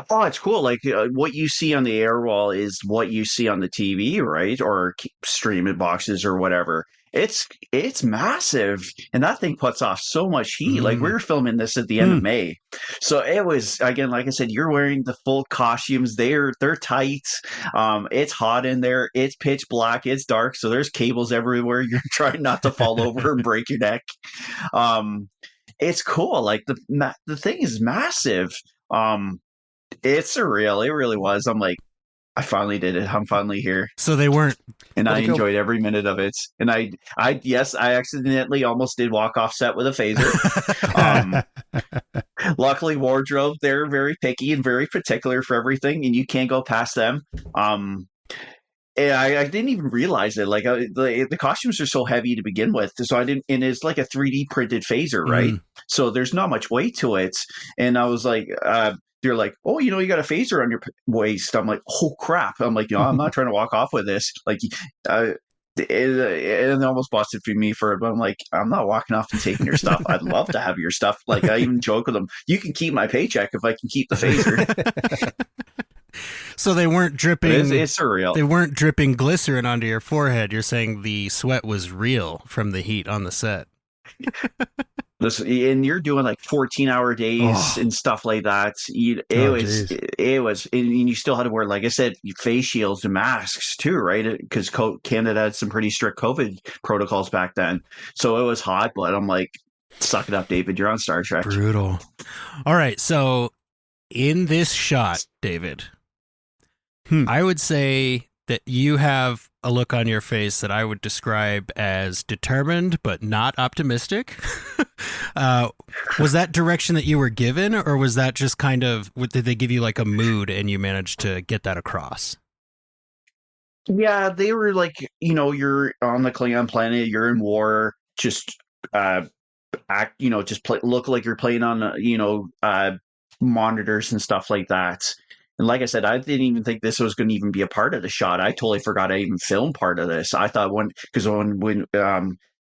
Oh, it's cool. Like, what you see on the air wall is what you see on the TV, right? Or streaming boxes or whatever. It's massive, and that thing puts off so much heat. Like, we were filming this at the end of May, so it was, again, like I said, you're wearing the full costumes. They're tight. It's hot in there. It's pitch black. It's dark, so there's cables everywhere. You're trying not to fall over and break your neck. It's cool. Like, the thing is massive. It's surreal. It really was. I'm like, I finally did it. I'm finally here. So they weren't. And I enjoyed every minute of it. And I accidentally almost did walk off set with a phaser. Luckily, wardrobe, they're very picky and very particular for everything, and you can't go past them. And I didn't even realize it. Like, the costumes are so heavy to begin with, so I didn't. And it's like a 3D printed phaser, right? So there's not much weight to it. And I was like, they're like, oh, you got a phaser on your waist. I'm like, oh crap. I'm like, I'm not trying to walk off with this. Like, and they almost busted for me for it, but I'm like, I'm not walking off and taking your stuff. I'd love to have your stuff. Like, I even joke with them, you can keep my paycheck if I can keep the phaser. So they weren't dripping. It's surreal. They weren't dripping glycerin onto your forehead. You're saying the sweat was real from the heat on the set. And you're doing like 14-hour days and stuff like that. It was, and you still had to wear, like I said, face shields and masks too, right? Because Canada had some pretty strict COVID protocols back then. So it was hot, but I'm like, suck it up, David. You're on Star Trek. Brutal. All right. So in this shot, David, I would say that you have a look on your face that I would describe as determined but not optimistic. Was that direction that you were given, or was that just kind of, did they give you like a mood and you managed to get that across? Yeah, they were like, you're on the Klingon planet, you're in war, just act, just look like you're playing on, monitors and stuff like that. And like I said, I didn't even think this was going to even be a part of the shot. I totally forgot I even filmed part of this. I thought when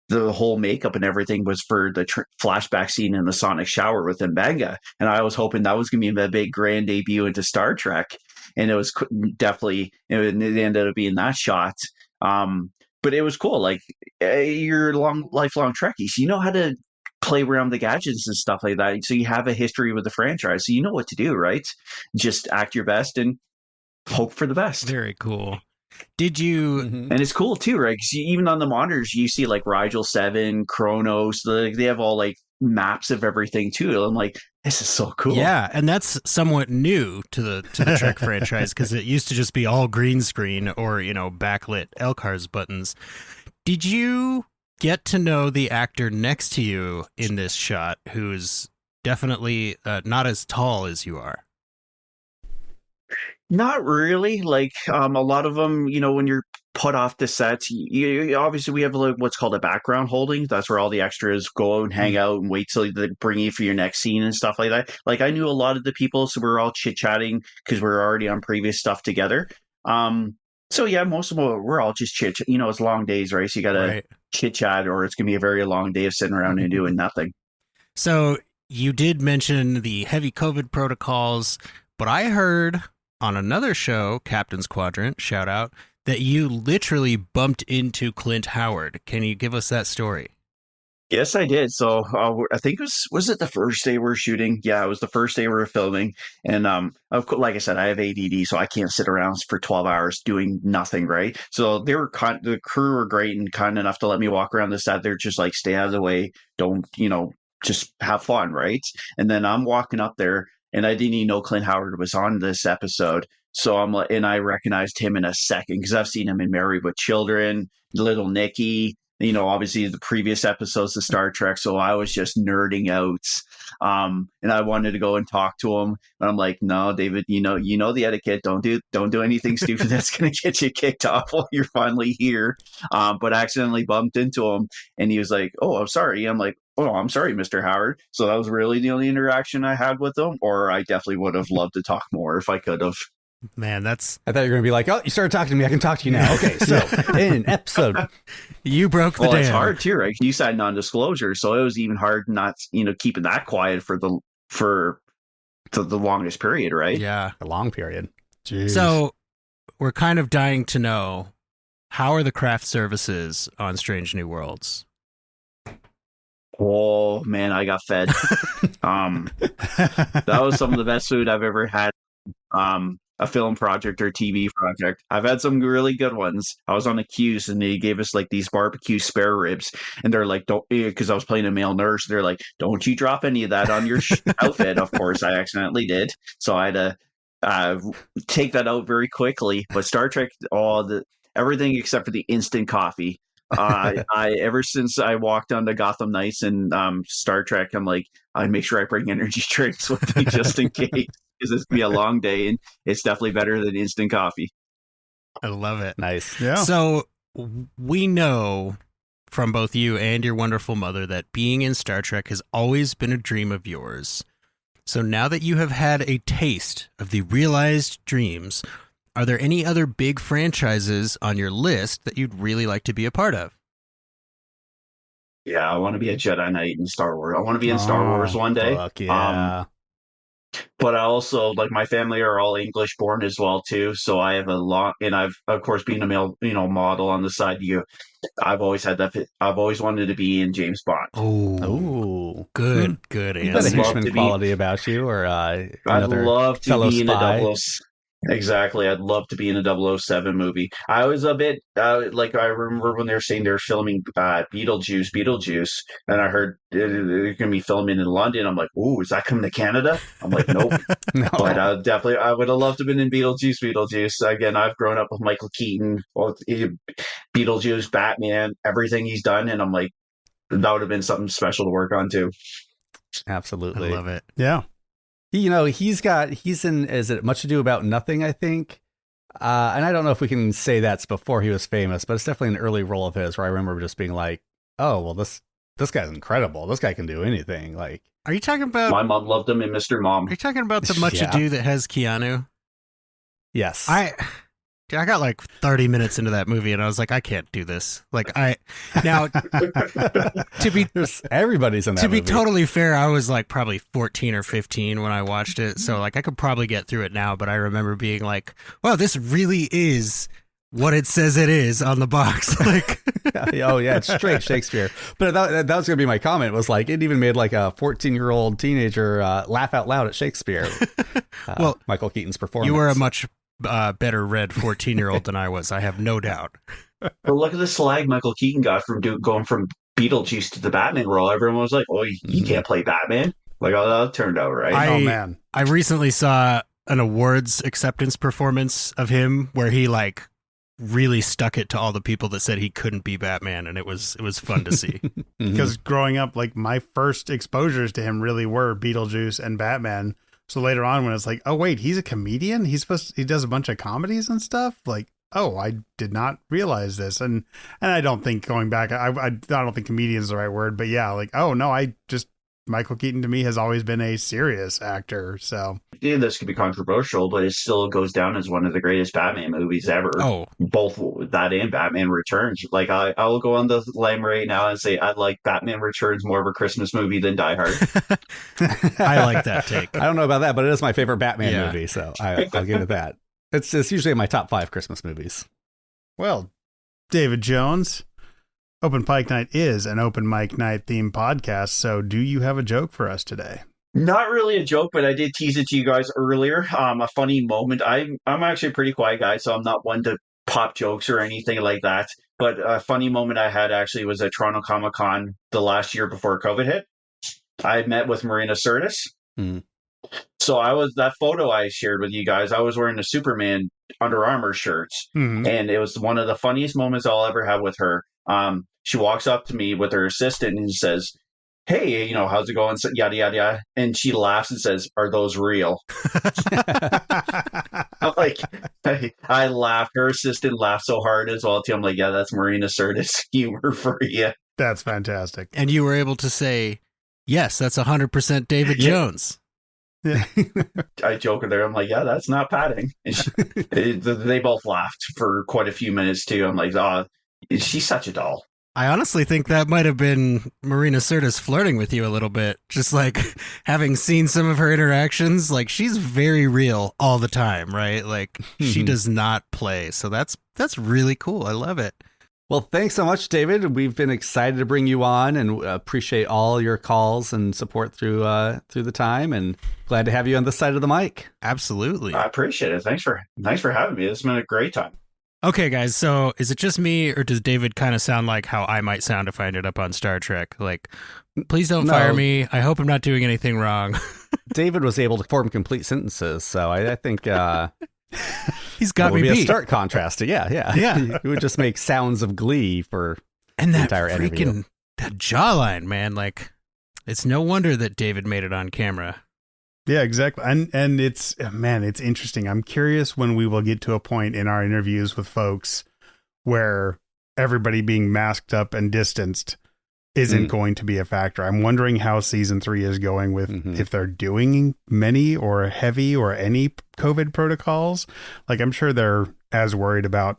the whole makeup and everything was for the flashback scene in the Sonic shower with Mbenga, and I was hoping that was going to be the big grand debut into Star Trek, and it was definitely it ended up being that shot. But it was cool. Like you're lifelong Trekkies, so you know how to play around the gadgets and stuff like that. So you have a history with the franchise, so you know what to do, right? Just act your best and hope for the best. Very cool. Did you? And it's cool too, right? Because even on the monitors, you see like Rigel 7, Kronos. They have all like maps of everything too. I'm like, this is so cool. Yeah, and that's somewhat new to the Trek franchise, because it used to just be all green screen or backlit LCARS buttons. Did you get to know the actor next to you in this shot, who's definitely not as tall as you are? Not really. Like a lot of them, when you're put off the sets, obviously we have like what's called a background holding. That's where all the extras go and hang out and wait till they bring you for your next scene and stuff like that. Like I knew a lot of the people, so we were all chit chatting because we were already on previous stuff together. So yeah, most of them we're all just chit. It's long days, right? So you gotta chit chat, or it's gonna be a very long day of sitting around and doing nothing. So you did mention the heavy COVID protocols, but I heard on another show, Captain's Quadrant, shout out, that you literally bumped into Clint Howard. Can you give us that story? Yes, I did. So I think was it the first day we were shooting? Yeah, it was the first day we were filming. And of course, like I said, I have ADD, so I can't sit around for 12 hours doing nothing, right? So they were the crew were great and kind enough to let me walk around the set. They're just like, stay out of the way. Don't, just have fun, right? And then I'm walking up there, and I didn't even know Clint Howard was on this episode. So I'm like, and I recognized him in a second because I've seen him in Married with Children, Little Nicky, obviously the previous episodes of Star Trek. So I was just nerding out. And I wanted to go and talk to him. And I'm like, no, David, you know the etiquette. Don't do anything stupid that's going to get you kicked off while you're finally here. But I accidentally bumped into him, and he was like, oh, I'm sorry. I'm like, oh, I'm sorry, Mr. Howard. So that was really the only interaction I had with him, or I definitely would have loved to talk more if I could have. Man, I thought you were going to be like, oh, you started talking to me. I can talk to you now. Okay, so in episode, you broke the dam. It's hard too, right? You signed non-disclosure, so it was even hard not, keeping that quiet for the longest period, right? Yeah, a long period. Jeez. So we're kind of dying to know, how are the craft services on Strange New Worlds? Oh man, I got fed. That was some of the best food I've ever had. A film project or TV project. I've had some really good ones. I was on a Q's and they gave us like these barbecue spare ribs, and they're like, don't, because I was playing a male nurse. They're like, don't you drop any of that on your outfit. Of course, I accidentally did, so I had to take that out very quickly. But Star Trek, everything except for the instant coffee. I ever since I walked onto Gotham Knights and Star Trek, I'm like, I make sure I bring energy drinks with me just in case. Because it's gonna be a long day, and it's definitely better than instant coffee. I love it. Nice. Yeah. So we know from both you and your wonderful mother that being in Star Trek has always been a dream of yours. So now that you have had a taste of the realized dreams, are there any other big franchises on your list that you'd really like to be a part of? Yeah, I want to be a Jedi Knight in Star Wars. I want to be in Star Wars one day. Fuck yeah. But I also, like, my family are all English born as well too, so I have a lot, and I've, of course, being a male, model on the side, I've always had that. I've always wanted to be in James Bond. Oh, good You got a answer. henchman quality about you, or I'd love to fellow be in spy? a Exactly. I'd love to be in a 007 movie. I was a bit like I remember when they were saying they're filming Beetlejuice, and I heard they're going to be filming in London. I'm like, ooh, is that coming to Canada? I'm like, nope. No. But definitely, I would have loved to have been in Beetlejuice. Again, I've grown up with Michael Keaton, Beetlejuice, Batman, everything he's done, and I'm like, that would have been something special to work on too. Absolutely. I love it. Yeah. He's in Is It Much Ado About Nothing, I think. And I don't know if we can say that's before he was famous, but it's definitely an early role of his where I remember just being like, oh, well, this guy's incredible. This guy can do anything. Like, Are you talking about? My mom loved him in Mr. Mom. Are you talking about the Much Yeah. Ado that has Keanu? yes. I got like 30 minutes into that movie and I was like, I can't do this. Now Everybody's in that to be movie. totally fair, I was like probably 14 or 15 when I watched it. So like I could probably get through it now, but I remember being like, wow, this really is what it says it is on the box. Like, Oh yeah, it's straight Shakespeare. But that was gonna be my comment. Was like it even made like a 14-year-old teenager laugh out loud at Shakespeare. Well, Michael Keaton's performance. you were a much better read 14-year-old than I was. I have no doubt. But look at the slag Michael Keaton got from going from Beetlejuice to the Batman role. Everyone was like, "Oh, you can't play Batman." Like, oh, that turned out right. Oh man. I recently saw an awards acceptance performance of him where he like really stuck it to all the people that said he couldn't be Batman, and it was fun to see. Because growing up, like my first exposures to him really were Beetlejuice and Batman. So later on, when it's like, oh wait, he's a comedian. He does a bunch of comedies and stuff. Like, oh, I did not realize this. And I don't think going back, I don't think comedian is the right word, but yeah, like, oh no, Michael Keaton to me has always been a serious actor. So Yeah, this could be controversial, but it still goes down as one of the greatest Batman movies ever. Oh, Both that and Batman Returns. Like, I will go on the limb right now and say I like Batman Returns more of a Christmas movie than Die Hard. I like that take. I don't know about that, but it is my favorite Batman Yeah. movie, so I'll give it that. It's usually in my top 5 Christmas movies. well, David Jones, Open Pike Night is an Open Mic Night themed podcast. So do you have a joke for us today? Not really a joke, but I did tease it to you guys earlier. A funny moment. I'm actually a pretty quiet guy, so I'm not one to pop jokes or anything like that. But a funny moment I had actually was at Toronto Comic Con the last year before COVID hit. I met with Marina Sirtis. Mhm. So that photo I shared with you guys, I was wearing a Superman Under Armour shirt. Mhm. And it was one of the funniest moments I'll ever have with her. She walks up to me with her assistant and says, "Hey, how's it going?" So, yada, yada, yada. And she laughs and says, "Are those real?" I'm like, I laughed. Her assistant laughed so hard as well, too. I'm like, yeah, that's Marina Sirtis humor for you. That's fantastic. And you were able to say, yes, that's 100% David Yeah. Jones. Yeah. I joke with her. I'm like, yeah, that's not padding. And they both laughed for quite a few minutes, too. I'm like, oh, she's such a doll. I honestly think that might have been Marina Sirtis flirting with you a little bit. Just like having seen some of her interactions, like she's very real all the time, right? Like she does not play. So that's really cool. I love it. Well, thanks so much, David. We've been excited to bring you on and appreciate all your calls and support through the time, and glad to have you on this side of the mic. Absolutely. I appreciate it. Thanks for having me. This has been a great time. Okay, guys, so is it just me, or does David kind of sound like how I might sound if I ended up on Star Trek? Like, please don't No. fire me. I hope I'm not doing anything wrong. David was able to form complete sentences, so I think He's got would me be a beat. stark contrast to yeah. It would just make sounds of glee for And the that entire interview. freaking that jawline, man. Like, it's no wonder that David made it on camera. Yeah, exactly. And it's, man, it's interesting. I'm curious when we will get to a point in our interviews with folks where everybody being masked up and distanced isn't going to be a factor. I'm wondering how season 3 is going with if they're doing many or heavy or any COVID protocols. Like, I'm sure they're as worried about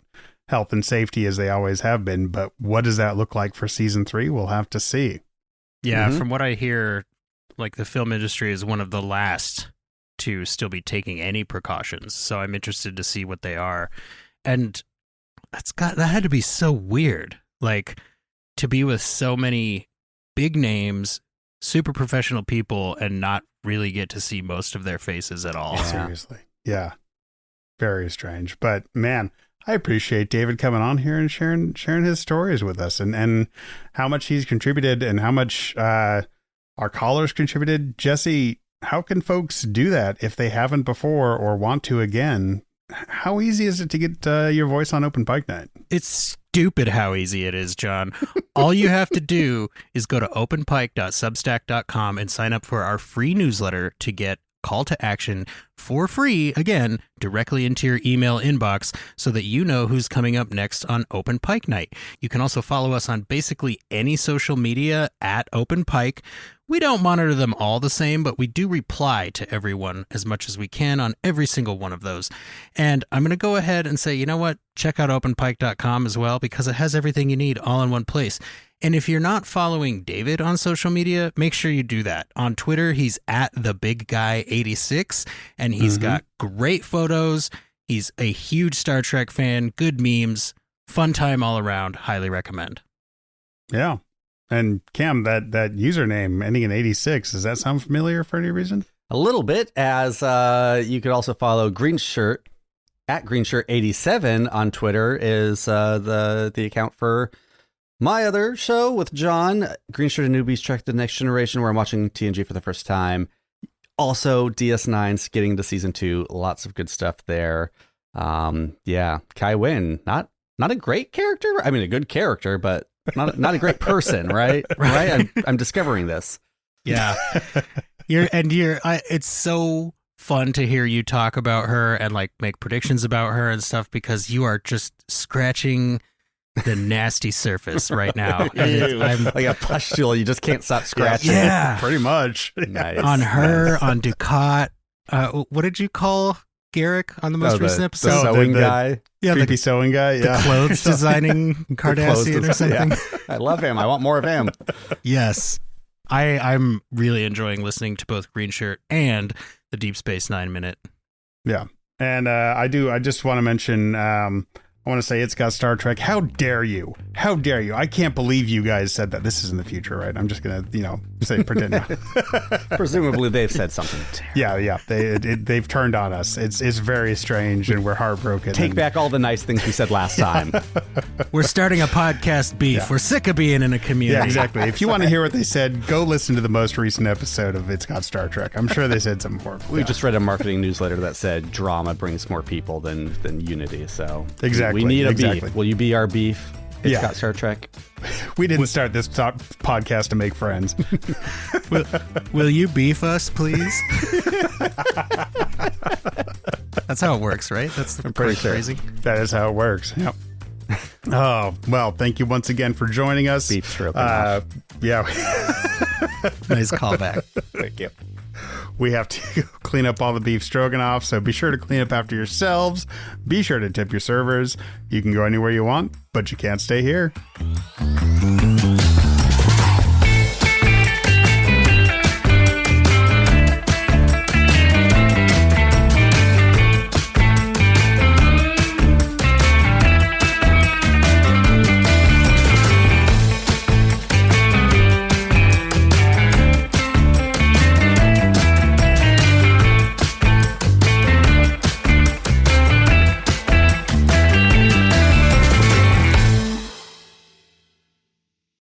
health and safety as they always have been, but what does that look like for season 3? We'll have to see. Yeah, from what I hear, like the film industry is one of the last to still be taking any precautions. So I'm interested to see what they are. And that had to be so weird. Like, to be with so many big names, super professional people, and not really get to see most of their faces at all. Yeah. Seriously. Yeah. Very strange. But man, I appreciate David coming on here and sharing his stories with us and how much he's contributed and how much our callers contributed. Jesse, how can folks do that if they haven't before or want to again? How easy is it to get your voice on Open Pike Night? It's stupid how easy it is, John. All you have to do is go to openpike.substack.com and sign up for our free newsletter to get call to action for free, again, directly into your email inbox so that you know who's coming up next on Open Pike Night. You can also follow us on basically any social media at Open Pike. We don't monitor them all the same, but we do reply to everyone as much as we can on every single one of those. And I'm going to go ahead and say, you know what? Check out openpike.com as well, because it has everything you need all in one place. And if you're not following David on social media, make sure you do that. On Twitter, he's at thebigguy86, and he's got great photos. He's a huge Star Trek fan, good memes, fun time all around. Highly recommend. Yeah. And Cam, that username ending in 86, does that sound familiar for any reason? A little bit, as you could also follow Greenshirt at Greenshirt87 on Twitter is the account for my other show with John, Greenshirt and Newbies Trek the Next Generation, where I'm watching TNG for the first time. Also, DS9's getting to season 2. Lots of good stuff there. Yeah, Kai Wynn, not a great character. I mean, a good character, but not a great person, right? Right? I'm discovering this. Yeah. It's so fun to hear you talk about her and like make predictions about her and stuff, because you are just scratching the nasty surface right now. I'm like a pustule. You just can't stop scratching. Yeah. Pretty much. Nice. On her, on Ducat. What did you call Garrick on the most recent episode? The sewing guy. Yeah, creepy sewing guy. Yeah. The clothes designing Cardassian or something. Yeah. I love him. I want more of him. Yes. I'm really enjoying listening to both Green Shirt and the Deep Space 9 Minute. Yeah. And I just want to mention, I want to say It's Got Star Trek. How dare you? How dare you? I can't believe you guys said that. This is in the future, right? I'm just going to, say pretend. Presumably they've said something. Yeah. They've turned on us. It's very strange, and we're heartbroken. Take back all the nice things we said last time. We're starting a podcast beef. Yeah. We're sick of being in a community. Yeah, exactly. If you want to hear what they said, go listen to the most recent episode of It's Got Star Trek. I'm sure they said something horrible. We just read a marketing newsletter that said drama brings more people than unity. So exactly. We need a beef. Will you be our beef? It's got Star Trek. We didn't start this podcast to make friends. Will you beef us, please? That's how it works, right? That's pretty crazy. That is how it works. Yep. Oh, well, thank you once again for joining us. Beef stroke. Yeah. Nice callback. Thank you. We have to clean up all the beef stroganoff, so be sure to clean up after yourselves. Be sure to tip your servers. You can go anywhere you want, but you can't stay here.